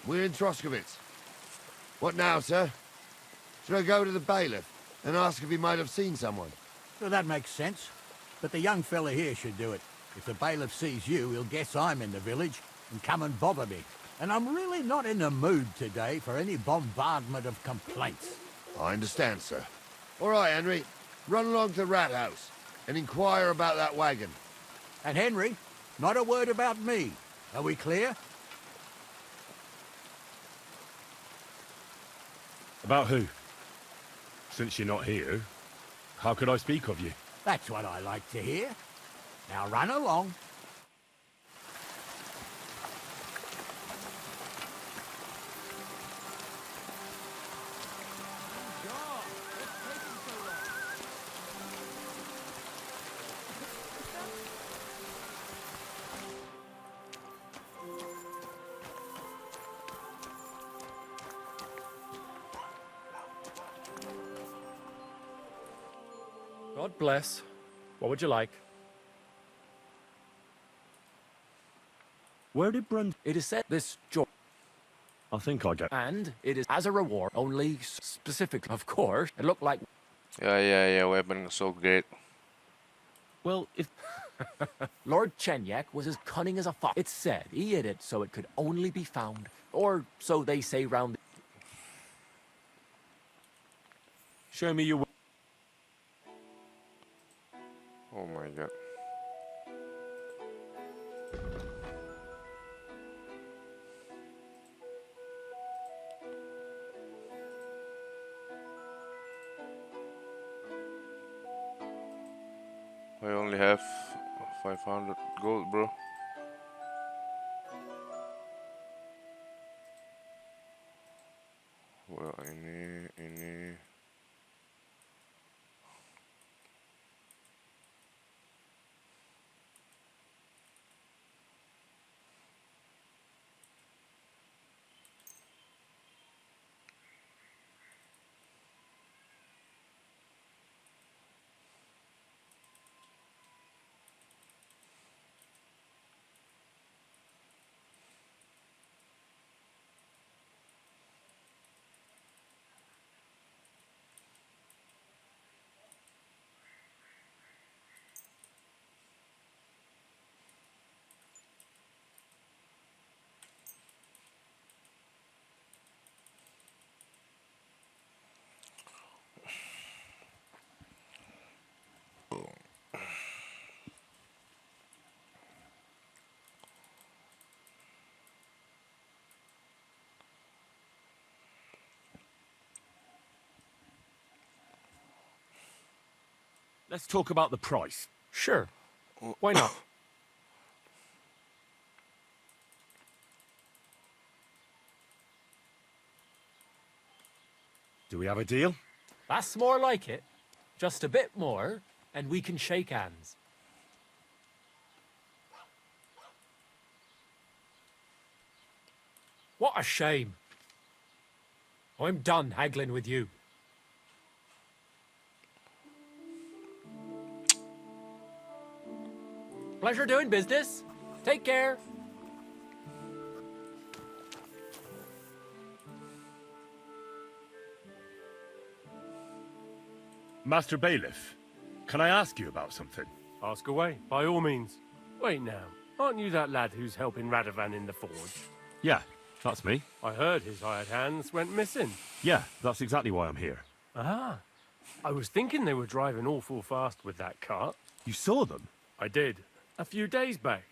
we're in Troskowitz. What now, sir? Should I go to the bailiff and ask if he might have seen someone? Well, that makes sense. But the young fella here should do it. If the bailiff sees you, he'll guess I'm in the village and come and bother me. And I'm really not in the mood today for any bombardment of complaints. I understand, sir. All right, Henry. Run along to the rat house and inquire about that wagon. And Henry, not a word about me. Are we clear? About who? Since you're not here, how could I speak of you? That's what I like to hear. Now run along. God bless. What would you like? Where did Brand... It is said this joy, I think I get... and it is as a reward, only specific, of course. It looked like... Yeah, weapon is so great. Well, if... Lord Chenyak was as cunning as a fox. It's said he hid it so it could only be found, or so they say round... Show me your... Oh my god. I only have 500 gold, bro. Well, ini. Let's talk about the price. Sure. Why not? Do we have a deal? That's more like it. Just a bit more, and we can shake hands. What a shame. I'm done haggling with you. Pleasure doing business. Take care. Master Bailiff, can I ask you about something? Ask away, by all means. Wait now, aren't you that lad who's helping Radovan in the forge? Yeah, that's me. I heard his hired hands went missing. Yeah, that's exactly why I'm here. Ah, I was thinking they were driving awful fast with that cart. You saw them? I did, a few days back.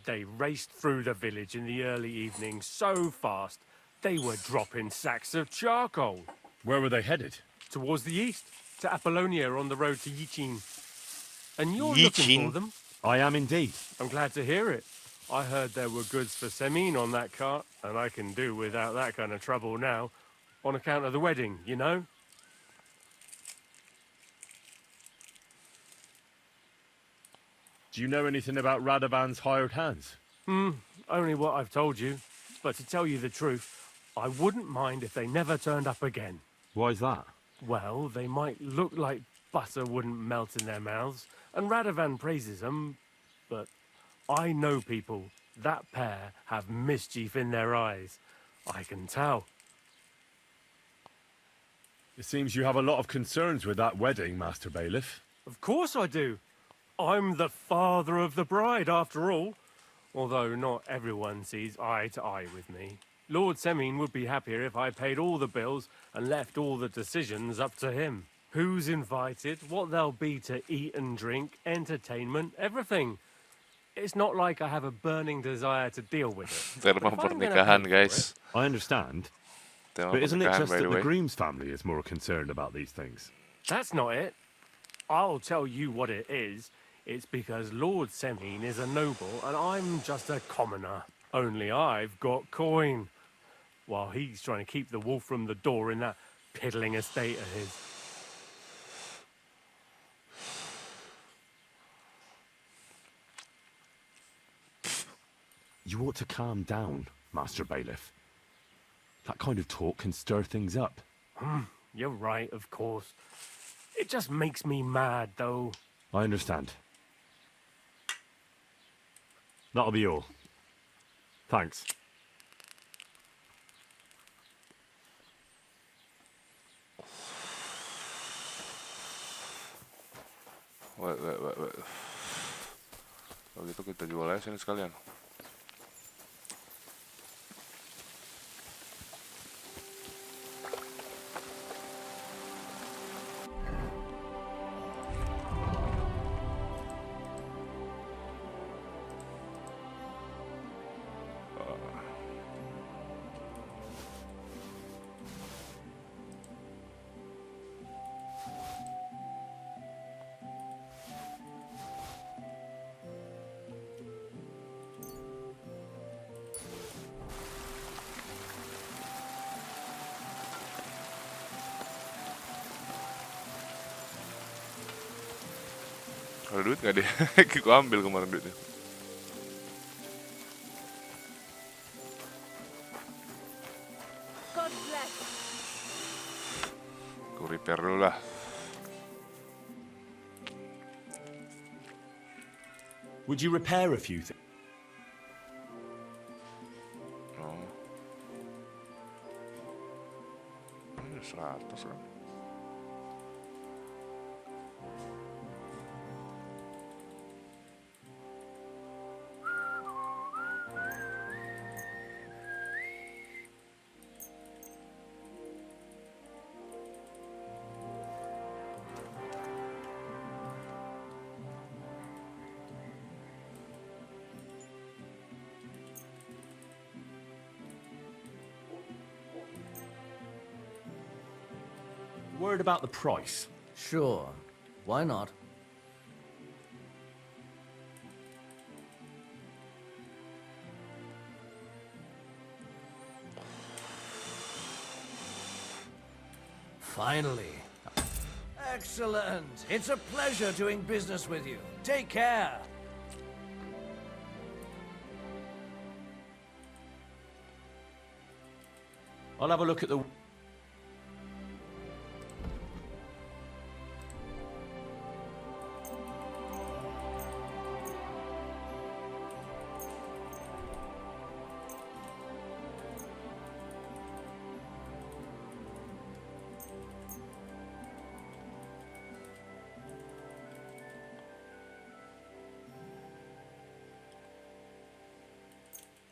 They raced through the village in the early evening so fast, they were dropping sacks of charcoal. Where were they headed? Towards the east, to Apollonia on the road to Yichin. And you're looking for them? I am indeed. I'm glad to hear it. I heard there were goods for Semine on that cart, and I can do without that kind of trouble now, on account of the wedding, you know? Do you know anything about Radovan's hired hands? Only what I've told you. But to tell you the truth, I wouldn't mind if they never turned up again. Why's that? Well, they might look like butter wouldn't melt in their mouths, and Radovan praises them, but I know people. That pair have mischief in their eyes. I can tell. It seems you have a lot of concerns with that wedding, Master Bailiff. Of course I do. I'm the father of the bride, after all. Although not everyone sees eye to eye with me. Lord Semine would be happier if I paid all the bills and left all the decisions up to him. Who's invited, what there'll be to eat and drink, entertainment, everything. It's not like I have a burning desire to deal with it. Terma pernikahan, guys. I understand. Tema But isn't it pernikahan, just by that the the way. groom's family is more concerned about these things? That's not it. I'll tell you what it is. It's because Lord Semine is a noble and I'm just a commoner. Only I've got coin. While he's trying to keep the wolf from the door in that piddling estate of his. You ought to calm down, Master Bailiff. That kind of talk can stir things up. You're right, of course. It just makes me mad, though. I understand. That'll be all. Thanks. Wait. Kalau gitu kita jual aja sini sekalian. Ada duit nggak dia? Gue ambil kemarin duitnya. God bless. Gue repair dulu lah. Would you repair a few things? Oh. Ini 100 kan? Word about the price. Sure. Why not? Finally. Excellent. It's a pleasure doing business with you. Take care. I'll have a look at the...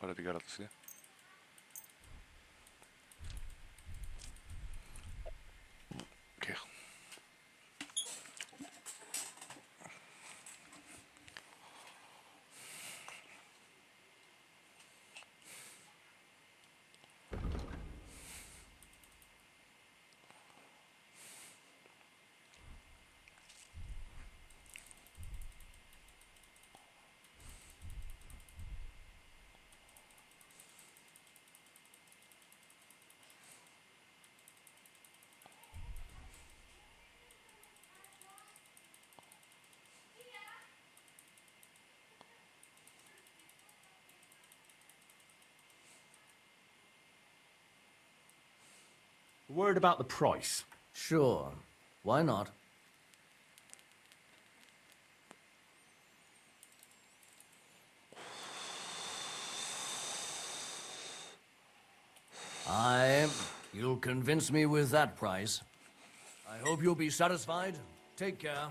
Pada 300 ya. Oke. A word about the price. Sure. Why not? Aye, you'll convince me with that price. I hope you'll be satisfied. Take care.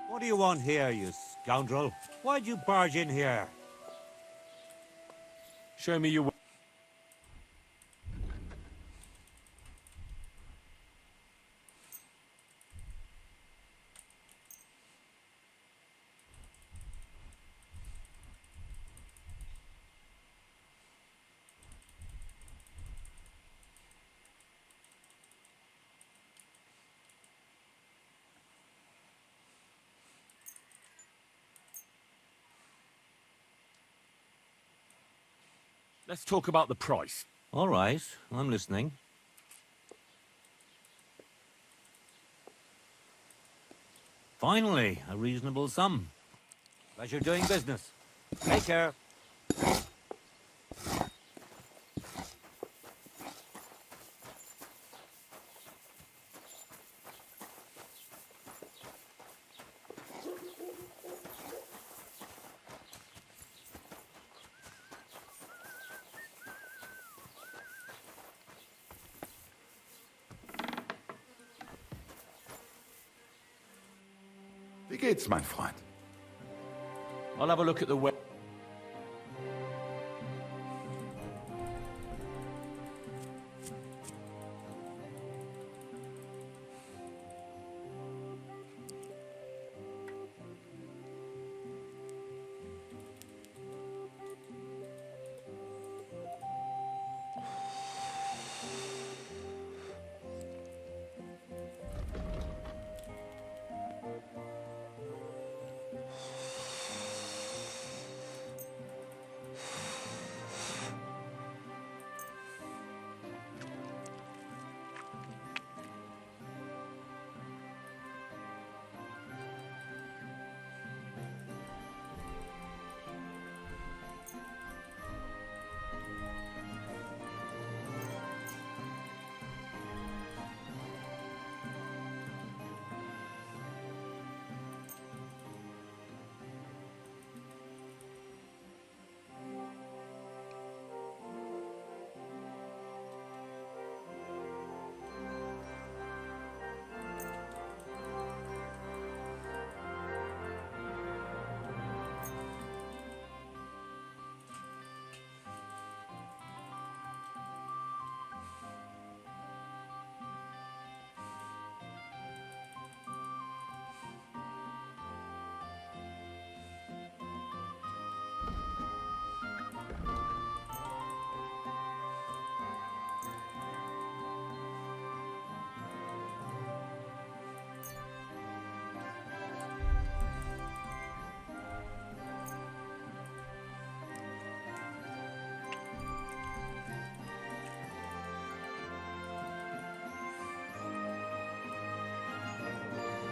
What do you want here, you scoundrel? Why'd you barge in here? Show me your... Let's talk about the price. All right, I'm listening. Finally, a reasonable sum. Pleasure doing business. Take care. Wie geht's, mein Freund? I'll have a look at the web.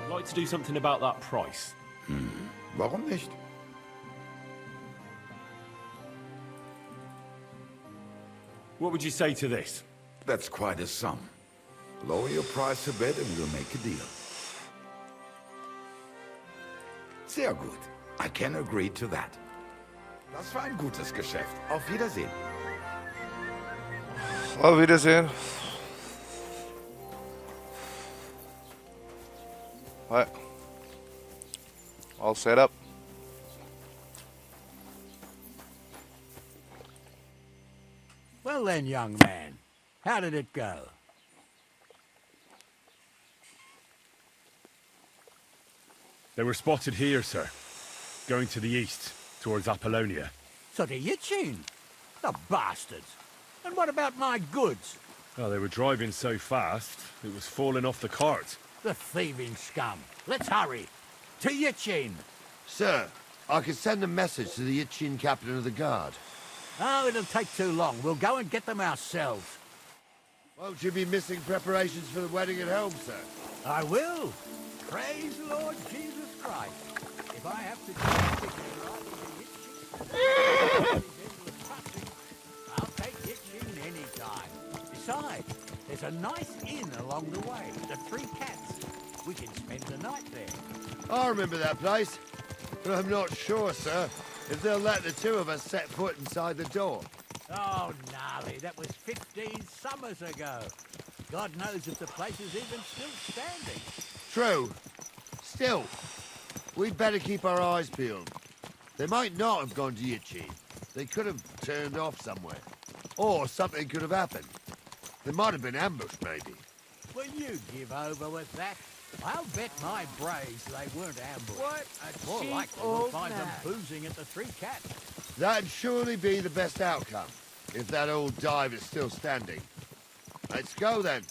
I'd like to do something about that price. Warum nicht? What would you say to this? That's quite a sum. Lower your price a bit and we'll make a deal. Sehr gut. I can agree to that. Das war ein gutes Geschäft. Auf Wiedersehen. Auf Wiedersehen. Right. All set up. Well then, young man, how did it go? They were spotted here, sir. Going to the east, towards Apollonia. So the Yitchin? The bastards! And what about my goods? Well, they were driving so fast, it was falling off the cart. The thieving scum. Let's hurry. To Yitchin. Sir, I can send a message to the Yitchin captain of the guard. Oh, it'll take too long. We'll go and get them ourselves. Won't you be missing preparations for the wedding at home, sir? I will. Praise the Lord Jesus Christ. If I have to do I'll take Yitchin any time. Besides, there's a nice inn along the way, the Three Cats. We can spend the night there. I remember that place, but I'm not sure, sir, if they'll let the two of us set foot inside the door. Oh, gnarly, that was 15 summers ago. God knows if the place is even still standing. True. Still, we'd better keep our eyes peeled. They might not have gone to Yitchin. They could have turned off somewhere. Or something could have happened. They might have been ambushed, maybe. Will you give over with that? I'll bet my braves they weren't ambushed. What a More cheap likely we'll old find them man. boozing at the Three Cats. That'd surely be the best outcome, if that old dive is still standing. Let's go, then.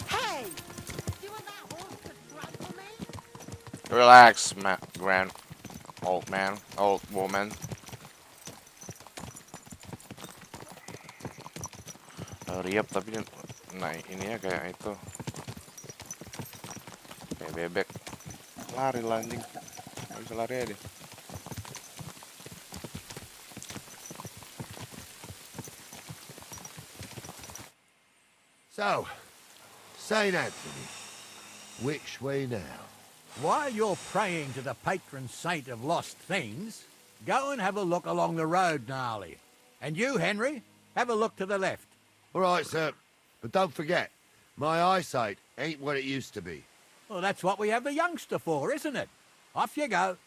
Hey! You want that horse to drag for me? Relax, old woman. Hurry up, tapi nah ini ya kayak itu, kayak bebek lari landing, nggak bisa lari aja. So, St. Anthony, which way now? While you're praying to the patron saint of lost things, go and have a look along the road, Gnarly. And you, Henry, have a look to the left. All right, sir. But don't forget, my eyesight ain't what it used to be. Well, that's what we have the youngster for, isn't it? Off you go.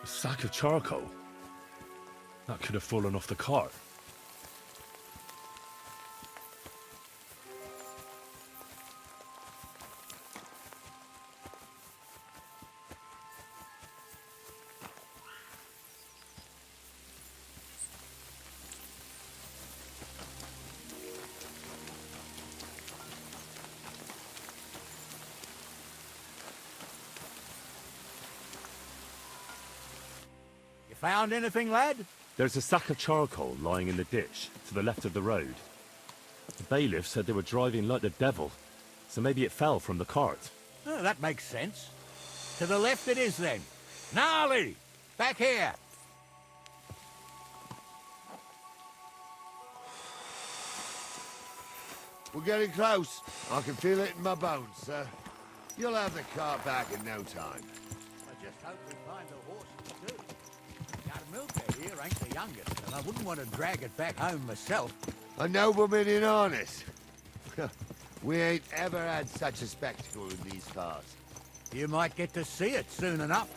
A sack of charcoal? That could have fallen off the cart. You found anything, lad? There's a sack of charcoal lying in the ditch to the left of the road. The bailiff said they were driving like the devil, so maybe it fell from the cart. Oh, that makes sense. To the left it is, then. Gnarly! Back here! We're getting close. I can feel it in my bones, sir. You'll have the cart back in no time. I just hope we find the horses too. Carmelka here ain't the youngest, and I wouldn't want to drag it back home myself. A nobleman in harness. We ain't ever had such a spectacle in these parts. You might get to see it soon enough.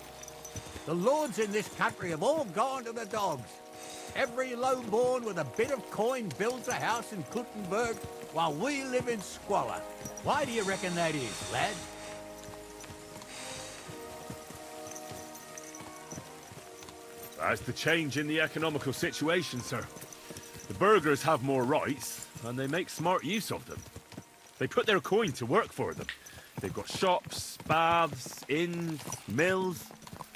The lords in this country have all gone to the dogs. Every lowborn with a bit of coin builds a house in Kuttenberg while we live in squalor. Why do you reckon that is, lad? That's the change in the economical situation, sir. The burghers have more rights, and they make smart use of them. They put their coin to work for them. They've got shops, baths, inns, mills,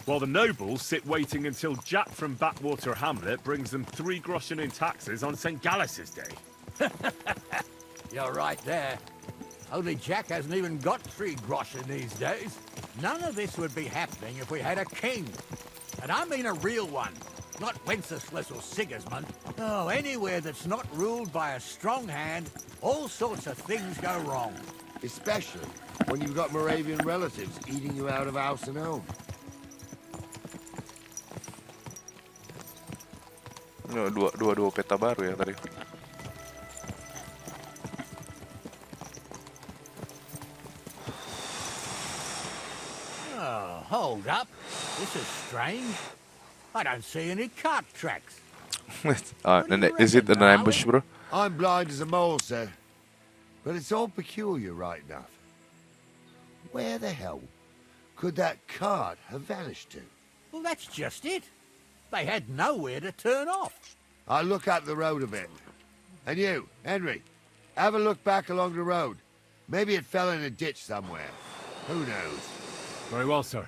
while the nobles sit waiting until Jack from Backwater Hamlet brings them 3 groschen in taxes on St. Gallus's Day. You're right there. Only Jack hasn't even got 3 groschen these days. None of this would be happening if we had a king. And I mean a real one. Not Wenceslas or Sigismund. Oh, anywhere that's not ruled by a strong hand, all sorts of things go wrong. Especially when you've got Moravian relatives eating you out of house and home. No, dua peta baru ya tadi. Oh, hold up. This is strange. I don't see any cart tracks. Is it an ambush, bro? I'm blind as a mole, sir. But it's all peculiar right enough. Where the hell could that cart have vanished to? Well, that's just it. They had nowhere to turn off. I'll look up the road a bit. And you, Henry, have a look back along the road. Maybe it fell in a ditch somewhere. Who knows? Very well, sir.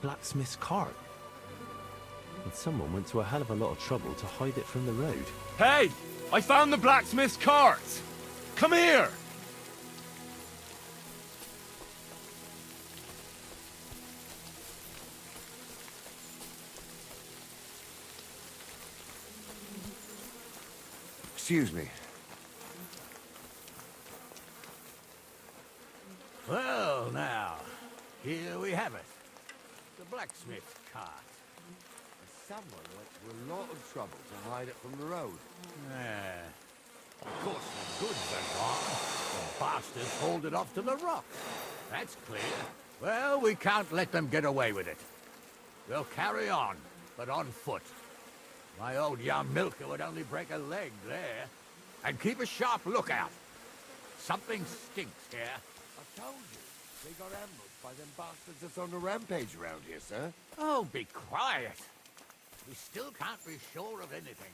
Blacksmith's cart. And someone went to a hell of a lot of trouble to hide it from the road. Hey! I found the blacksmith's cart! Come here! Excuse me. Well, now, here we have it. The blacksmith's cart. Someone went to a lot of trouble to hide it from the road. Yeah. Of course, the goods are gone. The bastards hauled it off to the rocks. That's clear. Well, we can't let them get away with it. We'll carry on, but on foot. My old young milker would only break a leg there. And keep a sharp lookout. Something stinks here. I told you. They got ambushed by them bastards that's on the rampage around here, sir. Oh, be quiet. We still can't be sure of anything.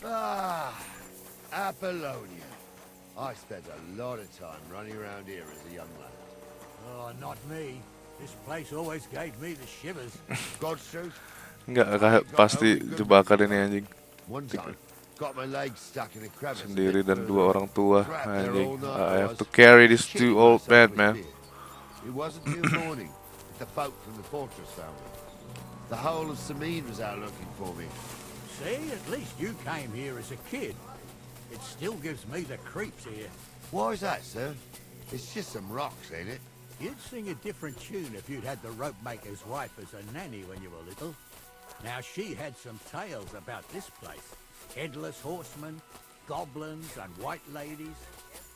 Ah, Apollonia. I spent a lot of time running around here as a young lad. Oh, not me. This place always gave me the shivers. God's truth. Enggak, pasti jebakan ini anjing. One time, got my legs stuck in a crevice. Sendiri dan 2 orang tua anjing. I have to carry these 2 old men, man. It wasn't till morning that the folk from the fortress found me. The whole of Semine was out looking for me. See, at least you came here as a kid. It still gives me the creeps here. Why is that, sir? It's just some rocks, ain't it? You'd sing a different tune if you'd had the rope maker's wife as a nanny when you were little. Now, she had some tales about this place. Headless horsemen, goblins, and white ladies.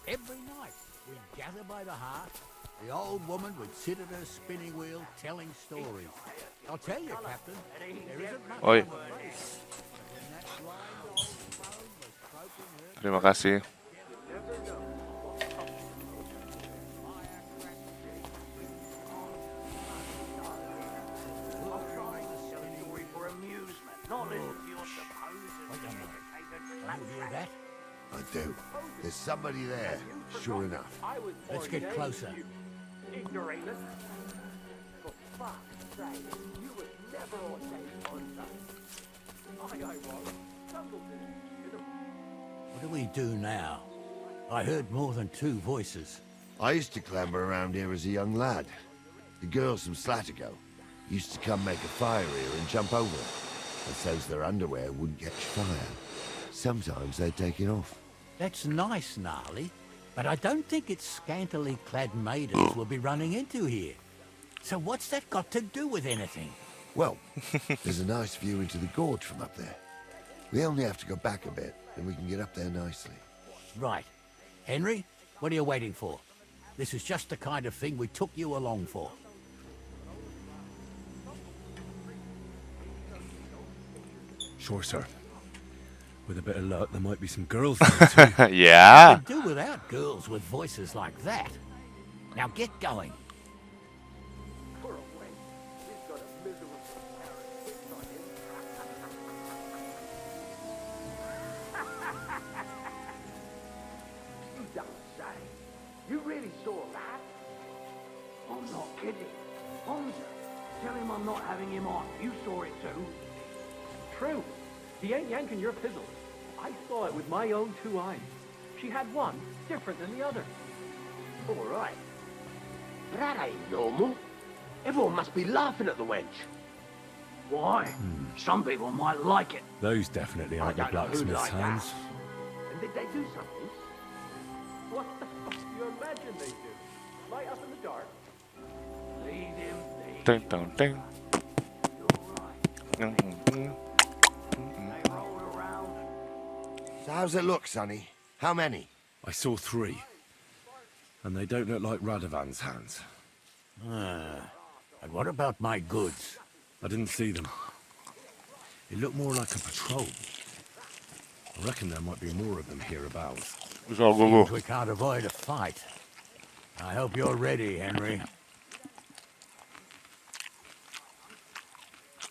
Every night, we'd gather by the hearth. The old woman would sit at her spinning wheel telling stories. I'll tell you, Captain, there isn't much Oi. on the place. When that blind old crone was croaking her... Terima kasih. You hear that? I do. There's somebody there, sure enough. Let's get closer. Ignoramus. For fuck's sake, you would never ordain contact. I was. What do we do now? I heard more than two voices. I used to clamber around here as a young lad. The girls from Slatigo used to come make a fire here and jump over it. And so's their underwear wouldn't catch fire. Sometimes they'd take it off. That's nice, Gnarly, but I don't think it's scantily clad maidens we'll be running into here. So what's that got to do with anything? Well, there's a nice view into the gorge from up there. We only have to go back a bit, and we can get up there nicely. Right. Henry, what are you waiting for? This is just the kind of thing we took you along for. Sure, sir. With a bit of luck, there might be some girls there too. Yeah. We could do without girls with voices like that. Now get going. You don't say. You really saw that? I'm not kidding. Honza, tell him I'm not having him on. You saw it too. True. He ain't yanking your pizzle. I saw it with my own 2 eyes. She had one different than the other. All right. But that ain't normal. Everyone must be laughing at the wench. Why? Some people might like it. Those definitely aren't the I don't know who blacksmith's like that. hands. And did they do something? What the fuck do you imagine they do? Light up in the dark? Leave him be. Ding, dong, ding. Mhm. So how's it look, Sonny? How many? I saw 3. And they don't look like Radovan's hands. And what about my goods? I didn't see them. It looked more like a patrol. I reckon there might be more of them hereabouts. Seems we can't avoid a fight. I hope you're ready, Henry.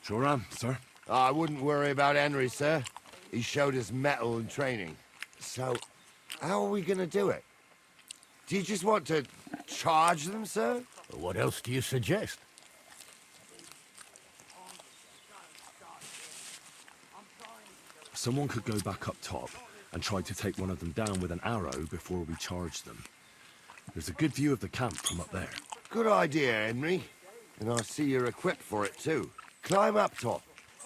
Sure am, sir. I wouldn't worry about Henry, sir. He showed us mettle and training. So, how are we gonna do it? Do you just want to charge them, sir? What else do you suggest? Someone could go back up top and try to take one of them down with an arrow before we charge them. There's a good view of the camp from up there. Good idea, Henry. And I see you're equipped for it, too. Climb up top,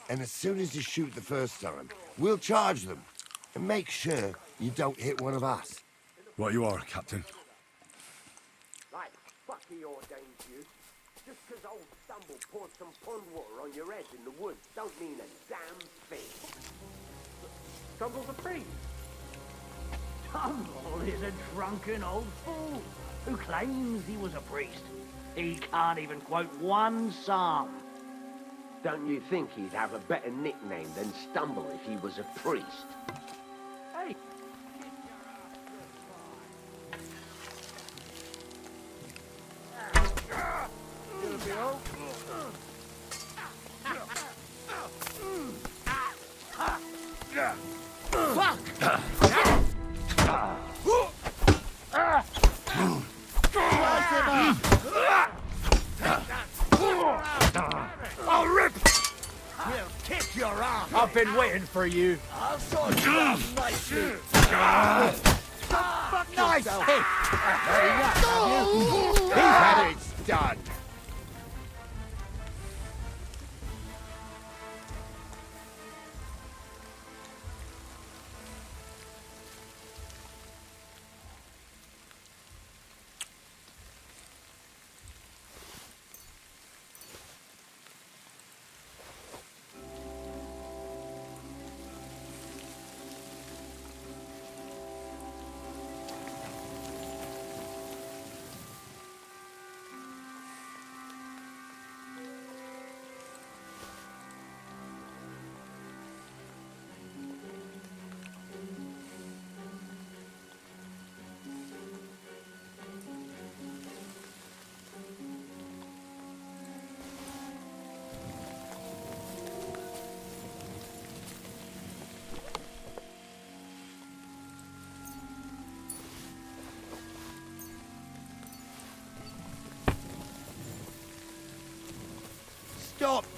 and as soon as you shoot the first time, we'll charge them. And make sure you don't hit one of us. Right you are, Captain. Like, fuck he ordains you. Just 'cause old Stumble poured some pond water on your head in the woods don't mean a damn thing. Stumble's a priest. Stumble is a drunken old fool who claims he was a priest. He can't even quote one psalm. Don't you think he'd have a better nickname than Stumble if he was a priest? Hey, I'll rip! He'll kick your ass! I've been waiting for you. I'll sort you out nicely! Nice hit! He's had it done.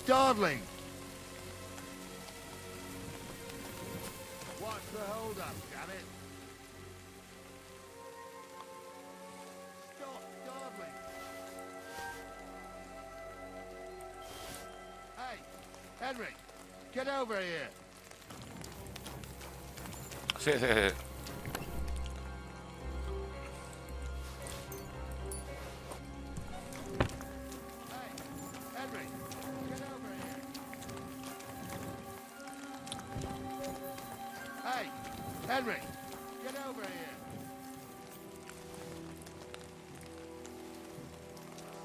dawdling! What's the hold-up, damn it? Stop dawdling! Hey, Henry, get over here! Sik. Henry, get over here! Hey, Henry, get over here!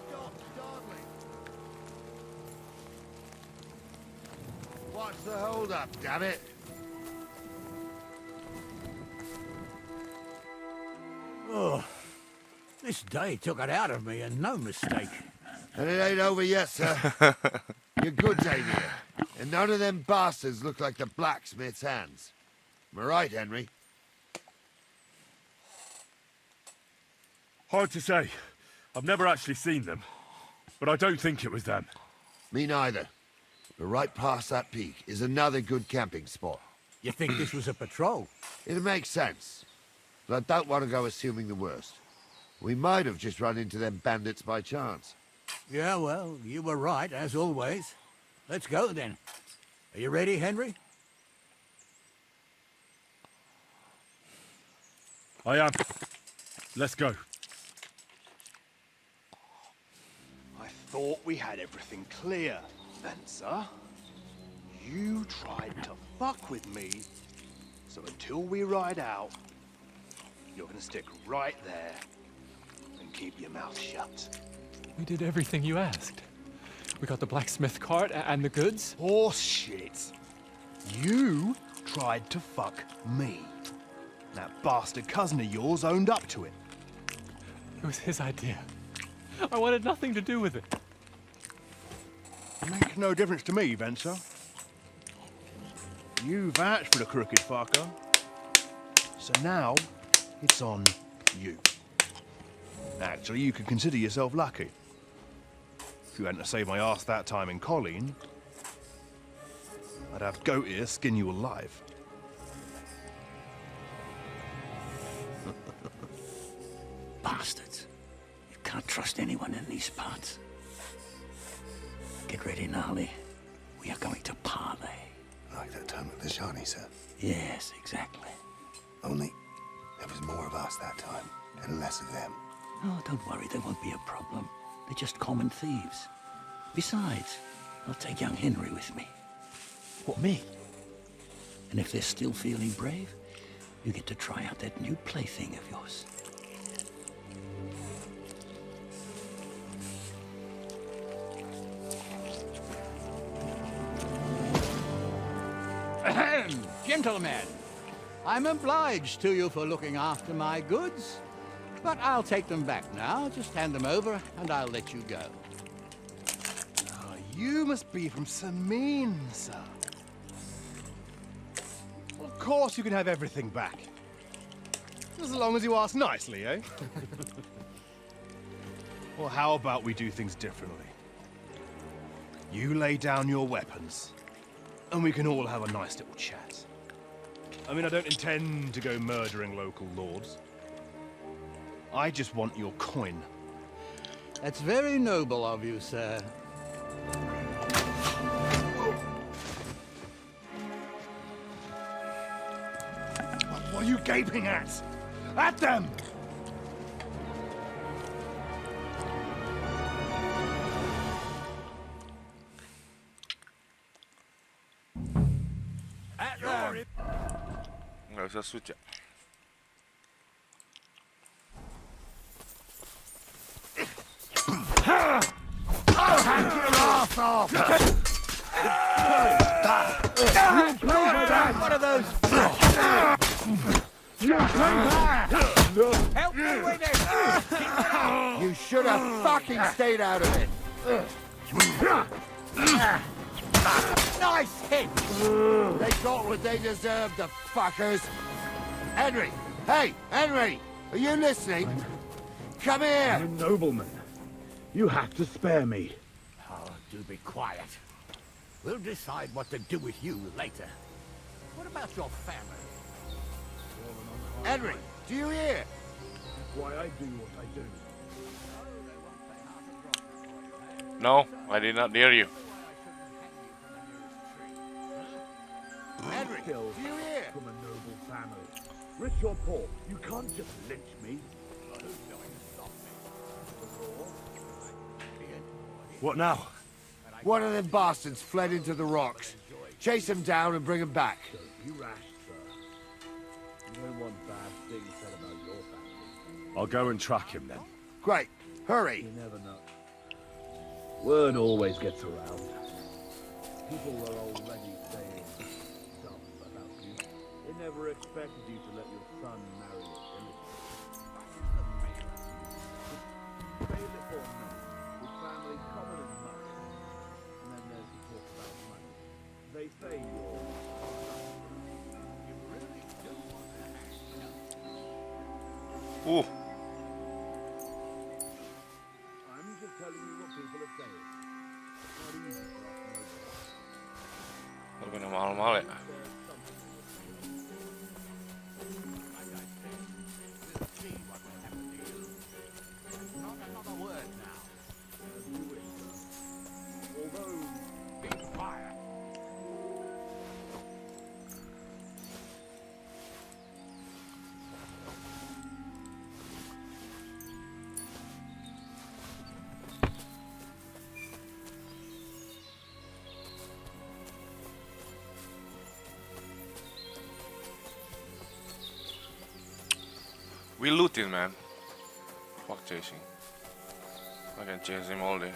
Stop dawdling! What's the hold-up, damn it? Oh, this day took it out of me, and no mistake. And it ain't over yet, sir. Your goods ain't here. And none of them bastards look like the blacksmith's hands. Am I right, Henry? Hard to say. I've never actually seen them. But I don't think it was them. Me neither. But right past that peak is another good camping spot. You think this was a patrol? It makes sense. But I don't want to go assuming the worst. We might have just run into them bandits by chance. Yeah, well, you were right, as always. Let's go, then. Are you ready, Henry? I am. Let's go. I thought we had everything clear, Venser. You tried to fuck with me, so until we ride out, you're gonna stick right there and keep your mouth shut. We did everything you asked. We got the blacksmith cart and the goods. Horse shit. You tried to fuck me. That bastard cousin of yours owned up to it. It was his idea. I wanted nothing to do with it. Make no difference to me, Venser. You vouched for the crooked fucker. So now, it's on you. Actually, you could consider yourself lucky. If you hadn't saved my ass that time in Colleen, I'd have goat ear skin you alive. Bastards. You can't trust anyone in these parts. Get ready, Gnarly. We are going to parley. Like that time with the Shawnee, sir. Yes, exactly. Only there was more of us that time, and less of them. Oh, don't worry, there won't be a problem. They're just common thieves. Besides, I'll take young Henry with me. What, me? And if they're still feeling brave, you get to try out that new plaything of yours. Ahem, gentlemen, I'm obliged to you for looking after my goods, but I'll take them back now. Just hand them over, and I'll let you go. Oh, you must be from Semine, sir. Well, of course you can have everything back. Just as long as you ask nicely, eh? Well, how about we do things differently? You lay down your weapons, and we can all have a nice little chat. I mean, I don't intend to go murdering local lords. I just want your coin. That's very noble of you, sir. What are you gaping at? At them! Nggak usah switch ya. I'll hack your ass off! What are those? Help me with it! You should have fucking stayed out of it! Nice hit! They got what they deserved, the fuckers! Henry! Hey, Henry! Are you listening? Come here! I'm a nobleman. You have to spare me. Oh, do be quiet. We'll decide what to do with you later. What about your family? Henry, do you hear? Why I do what I do. No, I did not hear you. Henry, do you hear? From a noble family. Rich or poor, you can't just lynch me. What now? One of them bastards fled into the rocks. Chase him down and bring him back. Be rash, sir. You don't want bad things said about your family. I'll go and track him then. Great. Hurry. You never know. Word always gets around. People were already saying stuff about you. They never expected you to let your son marry a villager. Bailiff or no, with family common as much. And then there's the talk about money. They say you're... You really do want to hang. Ooh. I'm just telling you what people are saying. Not easy for us to Lebih mahal-mahal ya. Not another word now. Although, Be quiet. We looting, man. Fuck chasing. I can chase him all day.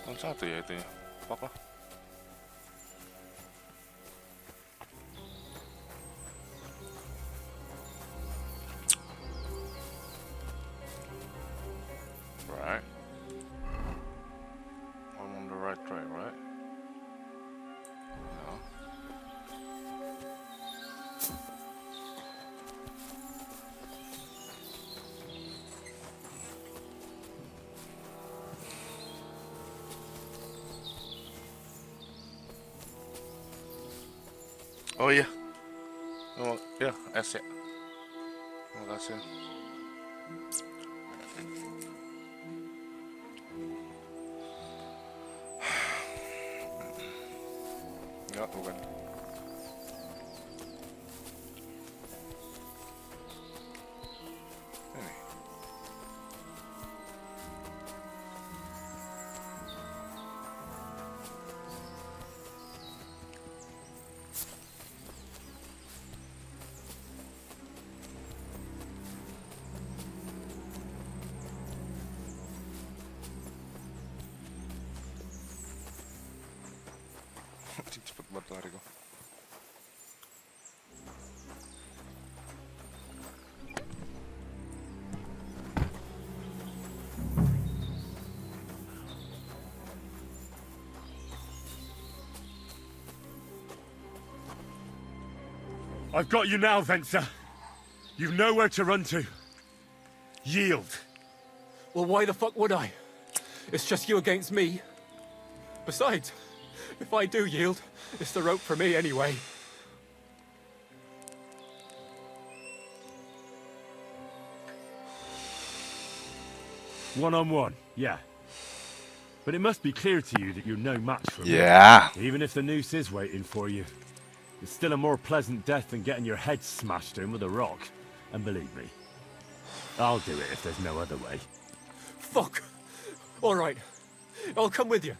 Kan satu ya itu ya. Fuck lah. Right. I'm on the right track, right? No. Oh iya. Oh, ya, S ya. Terima kasih. Enggak, bukan. Ini. Cepet banget lari gua. I've got you now, Venser. You've nowhere to run to. Yield. Well, why the fuck would I? It's just you against me. Besides, if I do yield, it's the rope for me anyway. One-on-one, yeah. But it must be clear to you that you're no match for me. Yeah. Even if the noose is waiting for you. It's still a more pleasant death than getting your head smashed in with a rock. And believe me, I'll do it if there's no other way. Fuck. All right. I'll come with you.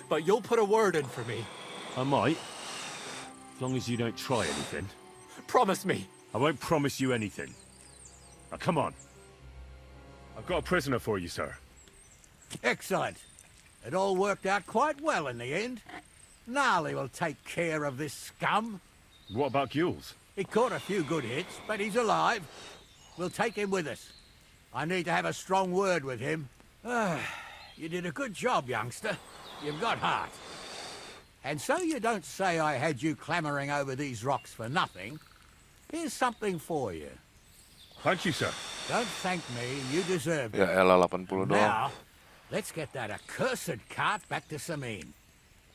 But you'll put a word in for me. I might. As long as you don't try anything. Promise me. I won't promise you anything. Now, come on. I've got a prisoner for you, sir. Excellent. It all worked out quite well in the end. Gnarly will take care of this scum. What about Gules? He caught a few good hits, but he's alive. We'll take him with us. I need to have a strong word with him. You did a good job, youngster. You've got heart. And so you don't say I had you clambering over these rocks for nothing. Here's something for you. Thank you, sir. Don't thank me, you deserve it. Ya elah 80 doang. Now, let's get that accursed cart back to Semine.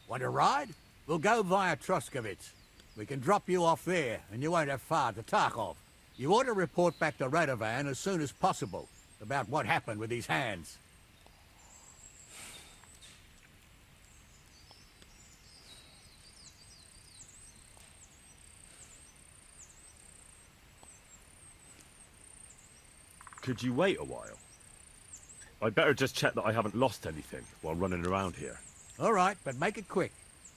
Want a ride? We'll go via Troskovitz. We can drop you off there, and you won't have far to Tarkov. You ought to report back to Radovan as soon as possible about what happened with these hands. Could you wait a while? I'd better just check that I haven't lost anything while running around here. All right, but make it quick.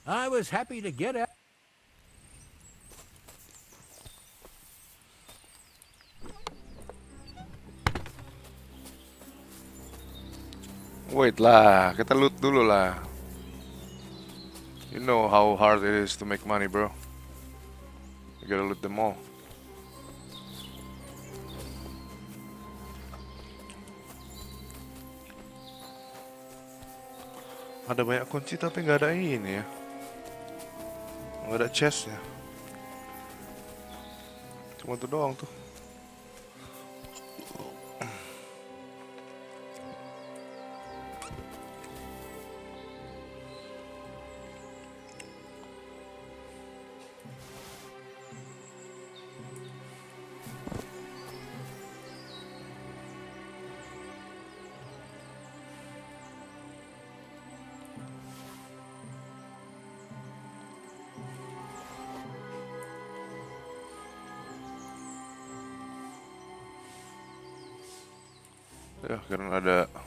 I was happy to get out. Wait lah, kita loot dulu lah. You know how hard it is to make money, bro. You gotta loot them all. Ada banyak kunci tapi nggak ada ini ya. Nggak ada chestnya. Cuma itu doang tuh. Ya, karena ada apa?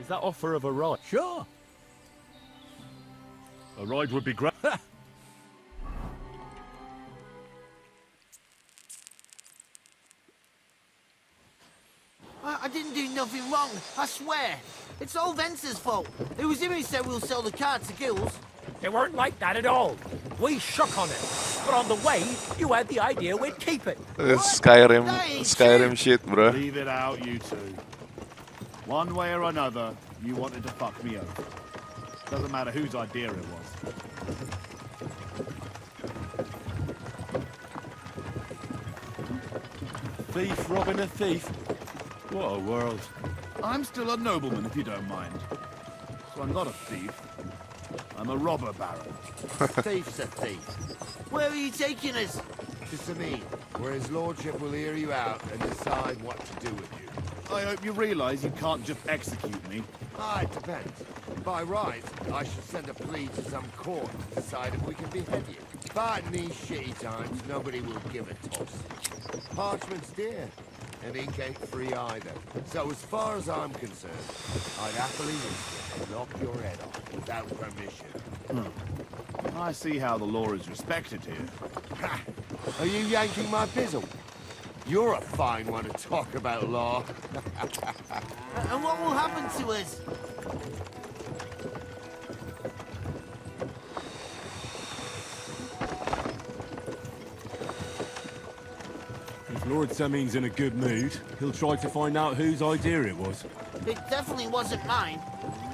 Is that offer of a ride? Sure. A ride would be great. I didn't do nothing wrong, I swear. It's all Vence's fault. It was him who said we'll sell the car to Gills. It weren't like that at all. We shook on it. But on the way, you had the idea we'd keep it. Skyrim shit, bro. Leave it out, you two. One way or another, you wanted to fuck me over. Doesn't matter whose idea it was. Thief robbing a thief. What a world. I'm still a nobleman, if you don't mind. So I'm not a thief. I'm a robber baron. Thief's a thief. Where are you taking us? To Semine, where his lordship will hear you out and decide what to do with you. I hope you realize you can't just execute me. It depends. By right, I should send a plea to some court to decide if we can behead you. But in these shitty times, nobody will give a toss. Parchment's dear, and ink ain't free either. So as far as I'm concerned, I'd happily risk it and knock your head off without permission. I see how the law is respected here. Ha! Are you yanking my pizzle? You're a fine one to talk about law. And what will happen to us? If Lord Semine's in a good mood, he'll try to find out whose idea it was. It definitely wasn't mine.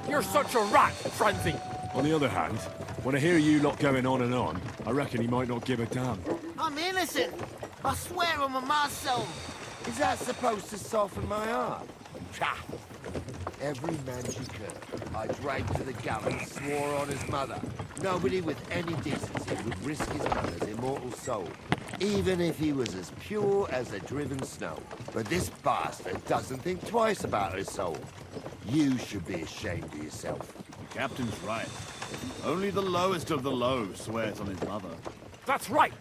You're such a rat, Francie! On the other hand, when I hear you lot going on and on, I reckon he might not give a damn. I'm innocent. I swear on my ma's soul. Is that supposed to soften my heart? Pah! Every man she could. I dragged to the gallows, swore on his mother. Nobody with any decency would risk his mother's immortal soul, even if he was as pure as the driven snow. But this bastard doesn't think twice about his soul. You should be ashamed of yourself. The captain's right. Only the lowest of the low swears on his mother. That's right!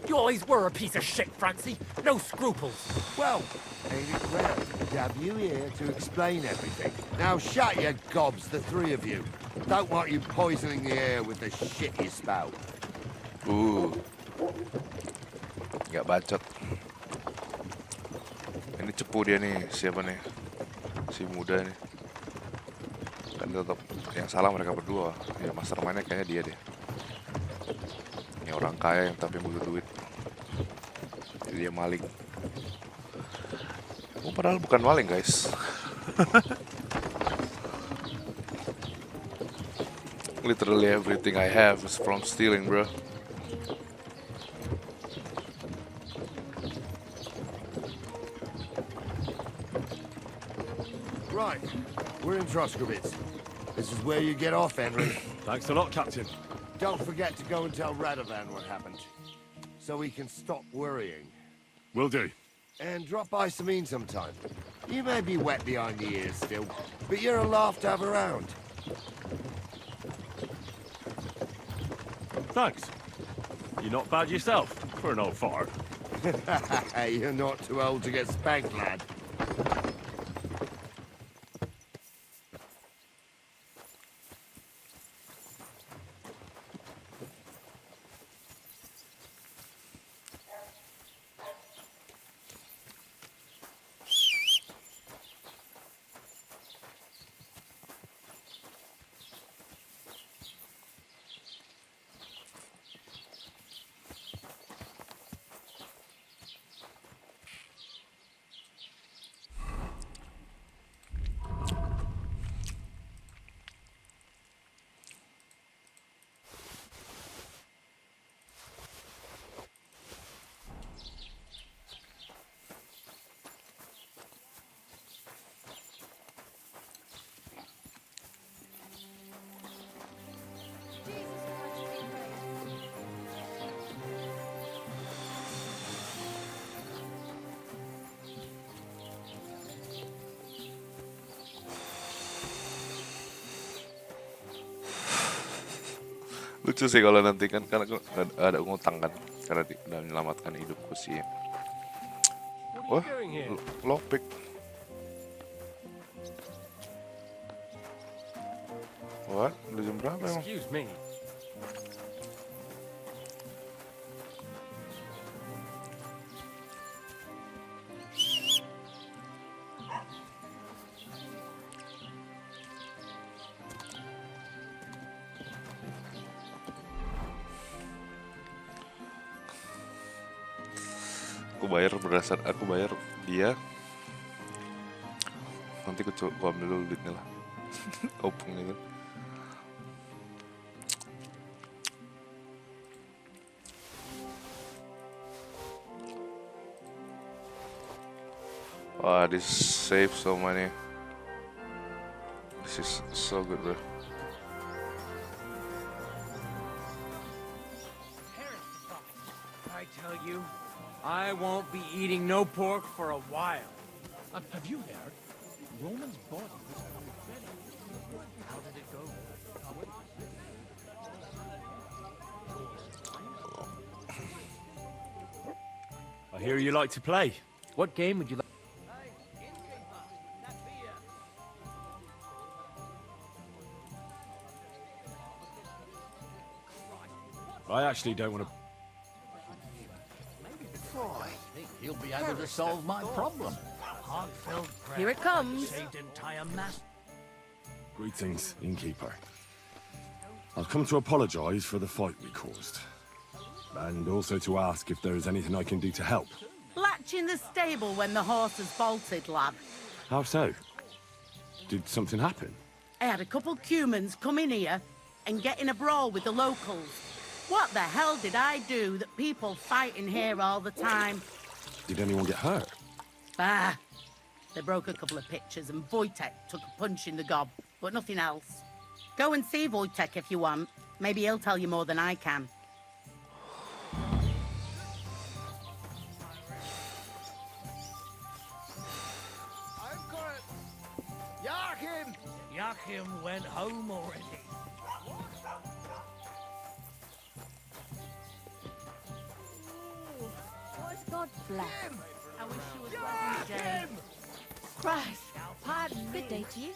You always were a piece of shit, Francie. No scruples. Well, ain't it rare to have you here to explain everything? Now shut your gobs, the three of you. Don't want you poisoning the air with the shit you spout. Nggak bacot. Ini cepu dia nih, siapa nih? Si muda nih. Kan tetap yang salah mereka berdua. Ya mastermind-nya kayaknya dia deh. Ini orang kaya yang tapi butuh duit. Jadi dia maling. Padahal bukan maling, guys. Literally everything I have is from stealing, bro. Right, we're in Troskovitz. This is where you get off, Henry. Thanks a lot, Captain. Don't forget to go and tell Radovan what happened, so he can stop worrying. Will do. And drop by Semine sometime. You may be wet behind the ears still, but you're a laugh to have around. Thanks. You're not bad yourself, for an old fart. You're not too old to get spanked, lad. Lucu sih kalau nanti kan, karena aku ada ngutang kan, karena udah menyelamatkan hidupku sih. Wah, lockpick. What? Udah jam berapa emang? Excuse me. Aku bayar dia, nanti aku ambil dulu duitnya lah. Opungnya kan. Wah, this saves so many. This is so good, bro. I tell you, I won't be eating no pork for a while. Have you heard? Roman's body was found ready. How did it go? I hear you like to play. What game would you like? I actually don't want to... I think he'll be able to solve my problem. Heartfelt prayer. Here it comes. Saved entire mass. Greetings, innkeeper. I've come to apologize for the fight we caused. And also to ask if there is anything I can do to help. Black catching the stable when the horses bolted, lad. How so? Did something happen? I had a couple cumans come in here and get in a brawl with the locals. What the hell did I do that people fight in here all the time? Did anyone get hurt? Bah! They broke a couple of pictures and Wojtek took a punch in the gob, but nothing else. Go and see Wojtek if you want. Maybe he'll tell you more than I can. Joachim went home already. What's God bless? I wish you was welcome, Jane. Christ, pardon me. Good day to you.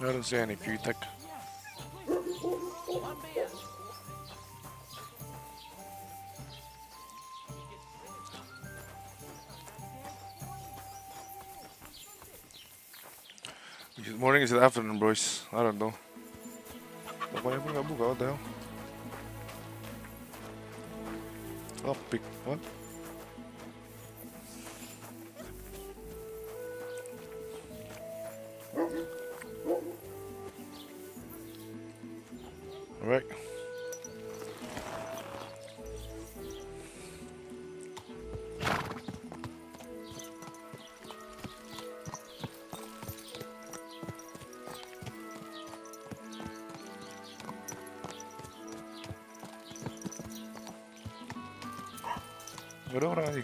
I don't see any Putek. Is it morning? Is it afternoon, boys? I don't know. Pokoknya pun nggak buka, what the hell? Oh, pick what? Alright. Gak ada orang lagi.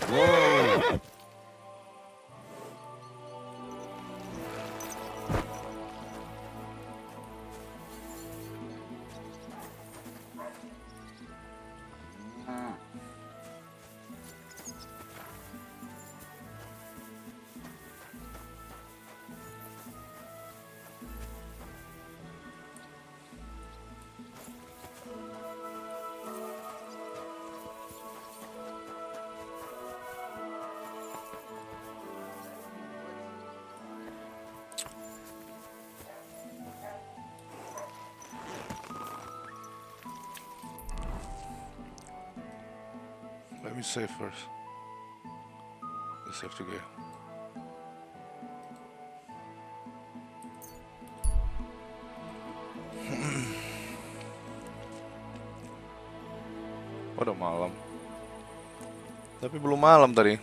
Whoa! Let me save first. Let's have to go. Udah malam. Tapi belum malam tadi.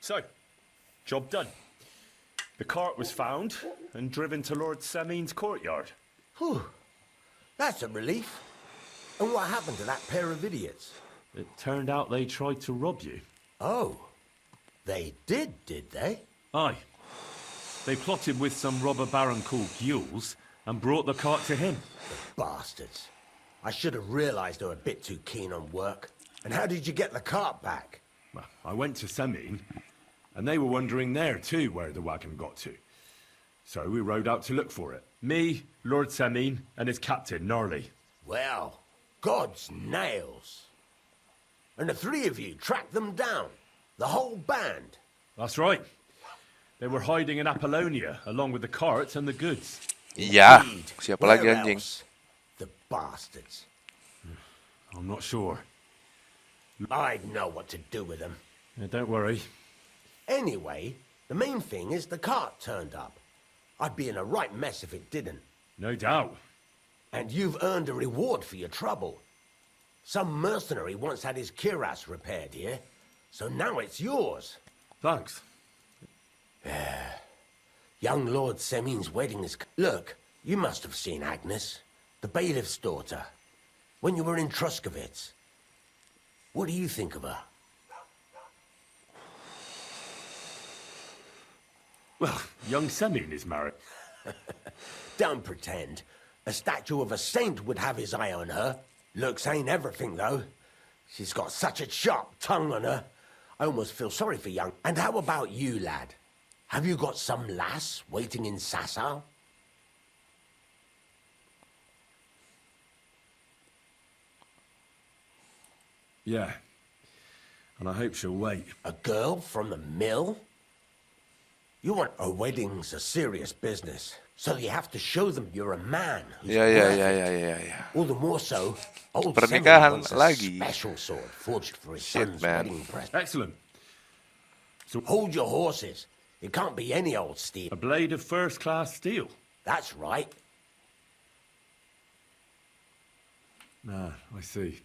So, job done. The cart was found and driven to Lord Semine's courtyard. Whew. That's a relief. And what happened to that pair of idiots? It turned out they tried to rob you. Oh. They did they? Aye. They plotted with some robber baron called Gules and brought the cart to him. The bastards. I should have realized they were a bit too keen on work. And how did you get the cart back? Well, I went to Semine, and they were wondering there too where the wagon got to. So we rode out to look for it. Me, Lord Semine, and his captain, Gnarly. Well, God's nails. And the three of you tracked them down? The whole band? That's right. They were hiding in Apollonia, along with the cart and the goods. Iya, Indeed. siapa lagi Where anjing? else? The bastards. I'm not sure. I'd know what to do with them. Yeah, don't worry. Anyway, the main thing is the cart turned up. I'd be in a right mess if it didn't. No doubt. And you've earned a reward for your trouble. Some mercenary once had his cuirass repaired here, so now it's yours. Thanks. Young Lord Semine's wedding is... Look, you must have seen Agnes, the bailiff's daughter, when you were in Truscovitz. What do you think of her? Well, young Semine is married. Don't pretend. A statue of a saint would have his eye on her. Looks ain't everything, though. She's got such a sharp tongue on her. I almost feel sorry for young... And how about you, lad? Have you got some lass waiting in Sasau? Yeah. And I hope she'll wait. A girl from the mill? You want... A wedding's a serious business. So you have to show them you're a man. Ya. All the more so, old Pernikahan wants a lagi. special sword forged for his Shit, son's man. wedding present. Excellent. So hold your horses. It can't be any old steel. A blade of first-class steel. That's right. Ah, I see.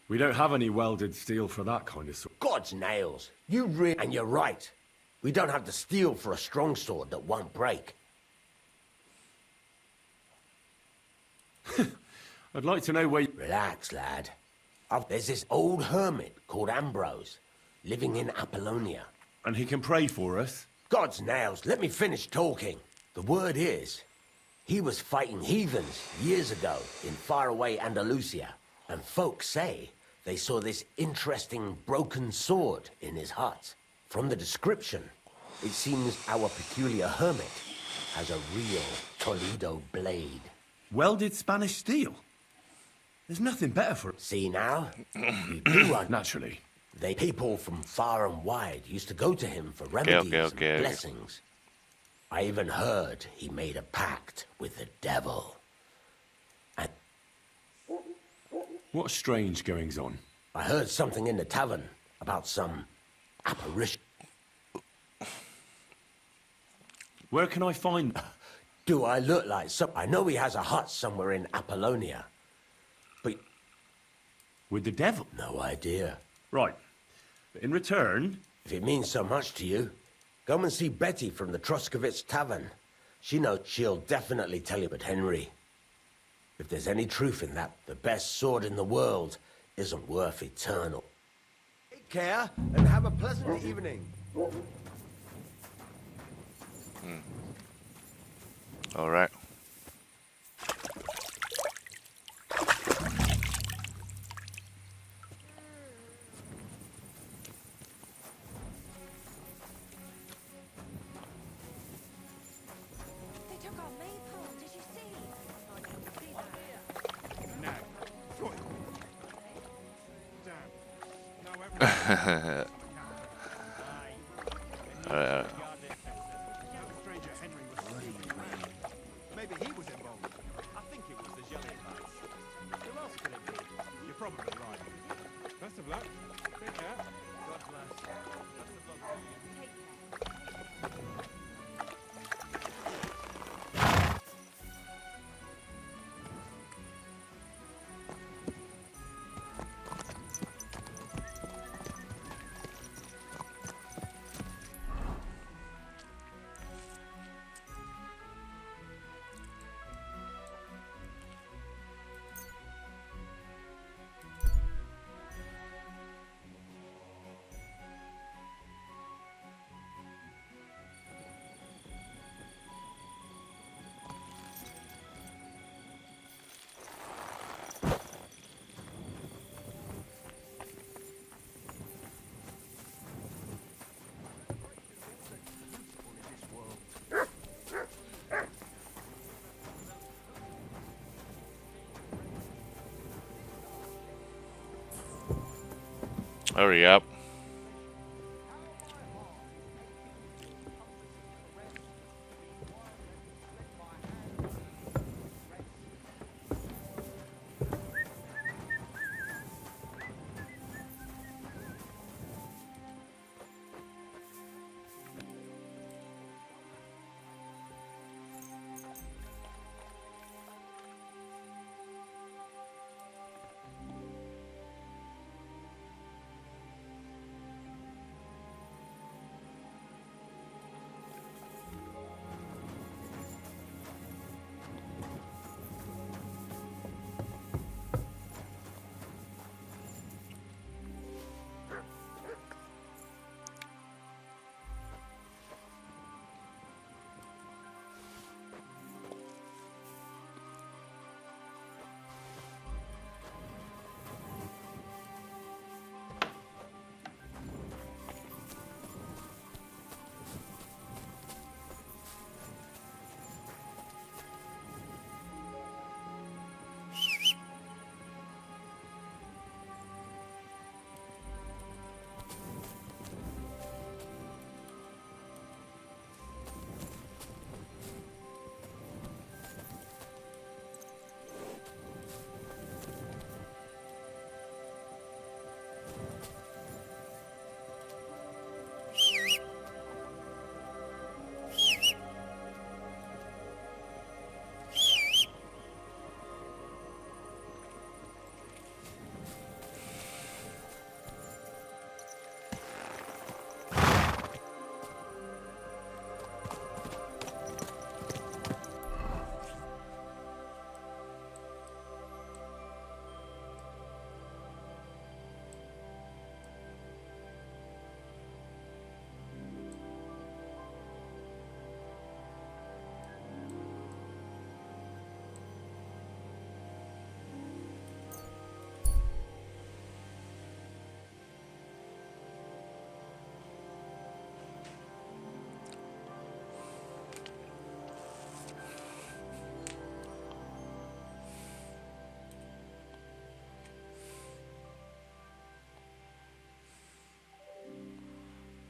We don't have any welded steel for that kind of sword. God's nails. And you're right. We don't have the steel for a strong sword that won't break. I'd like to know where... Relax, lad. There's this old hermit called Ambrose, living in Apollonia. And he can pray for us? God's nails, let me finish talking. The word is, he was fighting heathens years ago in faraway Andalusia, and folks say they saw this interesting broken sword in his hut. From the description, it seems our peculiar hermit has a real Toledo blade. Welded Spanish steel? There's nothing better for it. See now? You do Naturally. People from far and wide used to go to him for remedies Okay. and blessings. I even heard he made a pact with the devil. And What strange goings on? I heard something in the tavern about some apparition. Where can I find... Do I look like some... I know he has a hut somewhere in Apollonia. But... With the devil? No idea. Right. But in return... If it means so much to you, come and see Betty from the Truscovitz Tavern. She knows she'll definitely tell you. But Henry, if there's any truth in that, the best sword in the world isn't worth eternal. Take care and have a pleasant evening. All right. They took our maple, did you see? Alright. Maybe he was involved. I think it was the jelly face. Who else could it be? You're probably right. Best of luck. Take care. God bless. Best of luck to you. Hurry up.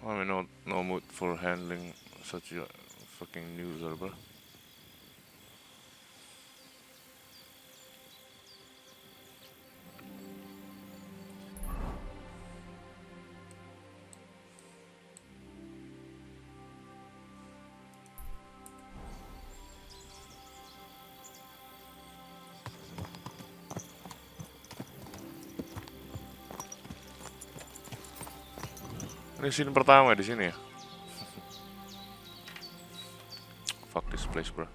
I'm in no mood for handling such a fucking news, bro. Ini scene pertama di sini ya. Fuck this place, bro.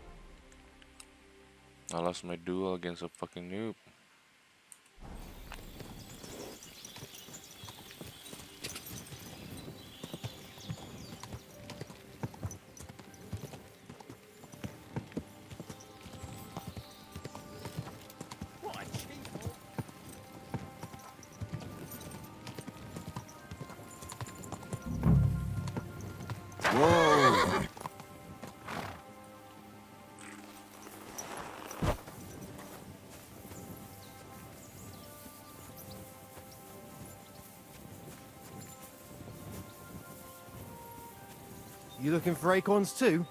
I lost my duel against a fucking noob. Whoa! You looking for acorns too?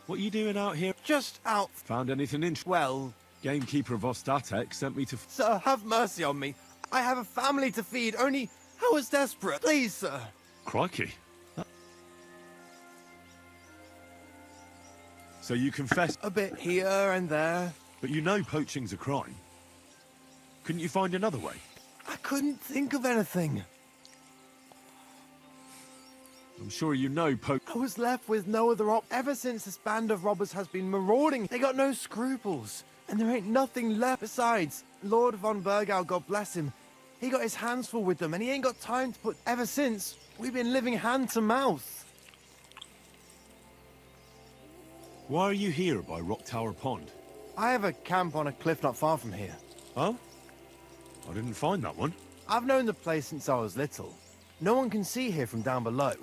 What are you doing out here? Just out. Found anything interesting? Well, Gamekeeper Vostatek sent me to... sir, have mercy on me. I have a family to feed, only I was desperate. Please, sir. Crikey. So you confess... A bit here and there. But you know poaching's a crime. Couldn't you find another way? I couldn't think of anything. I'm sure you know I was left with no other ever since this band of robbers has been marauding. They got no scruples. And there ain't nothing left. Besides, Lord von Burgau, God bless him, he got his hands full with them, and he ain't got time to put... Ever since, we've been living hand to mouth. Why are you here by Rock Tower Pond? I have a camp on a cliff not far from here. Oh? I didn't find that one. I've known the place since I was little. No one can see here from down below.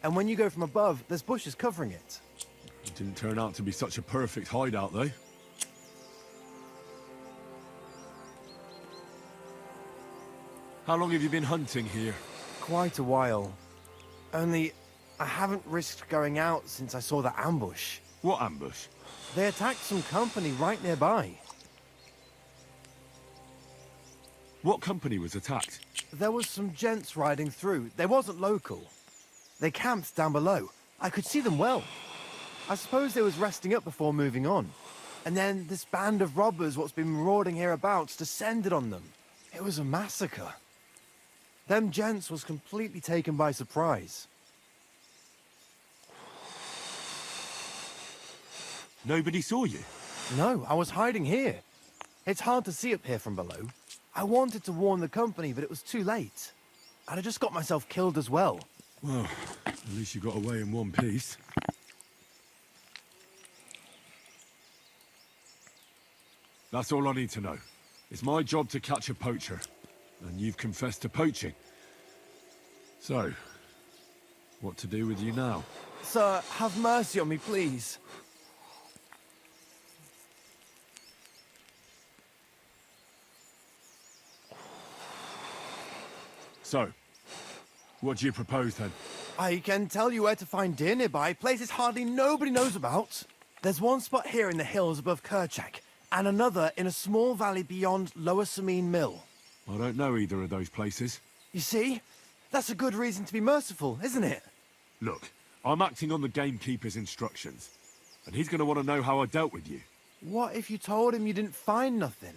And when you go from above, there's bushes covering it. It didn't turn out to be such a perfect hideout, though. How long have you been hunting here? Quite a while. Only, I haven't risked going out since I saw that ambush. What ambush? They attacked some company right nearby. What company was attacked? There was some gents riding through. They wasn't local. They camped down below. I could see them well. I suppose they was resting up before moving on. And then this band of robbers what's been marauding hereabouts descended on them. It was a massacre. Them gents was completely taken by surprise. Nobody saw you? No, I was hiding here. It's hard to see up here from below. I wanted to warn the company, but it was too late. I'd have just got myself killed as well. Well, at least you got away in one piece. That's all I need to know. It's my job to catch a poacher. And you've confessed to poaching. So, what to do with you now? Sir, have mercy on me, please. So, what do you propose then? I can tell you where to find deer nearby, places hardly nobody knows about. There's one spot here in the hills above Kerchak, and another in a small valley beyond Lower Semine Mill. I don't know either of those places. You see? That's a good reason to be merciful, isn't it? Look, I'm acting on the gamekeeper's instructions, and he's going to want to know how I dealt with you. What if you told him you didn't find nothing?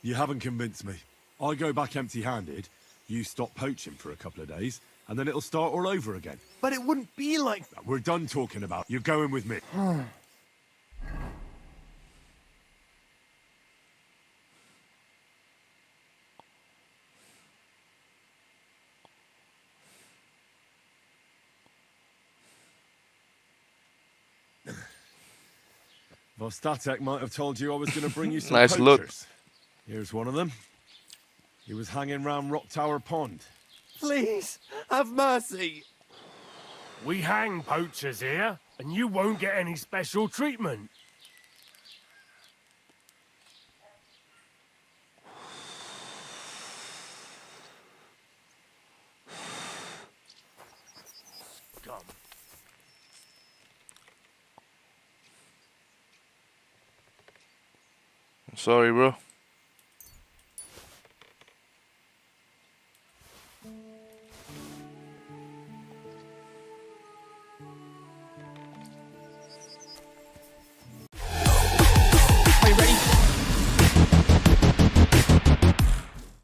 You haven't convinced me. I go back empty-handed, you stop poaching for a couple of days, and then it'll start all over again. But it wouldn't be like... We're done talking about. You're going with me. Vostatek might have told you I was going to bring you some Nice poachers. look. Here's one of them. He was hanging round Rock Tower Pond. Please, have mercy. We hang poachers here, and you won't get any special treatment. Scum. Sorry, bro.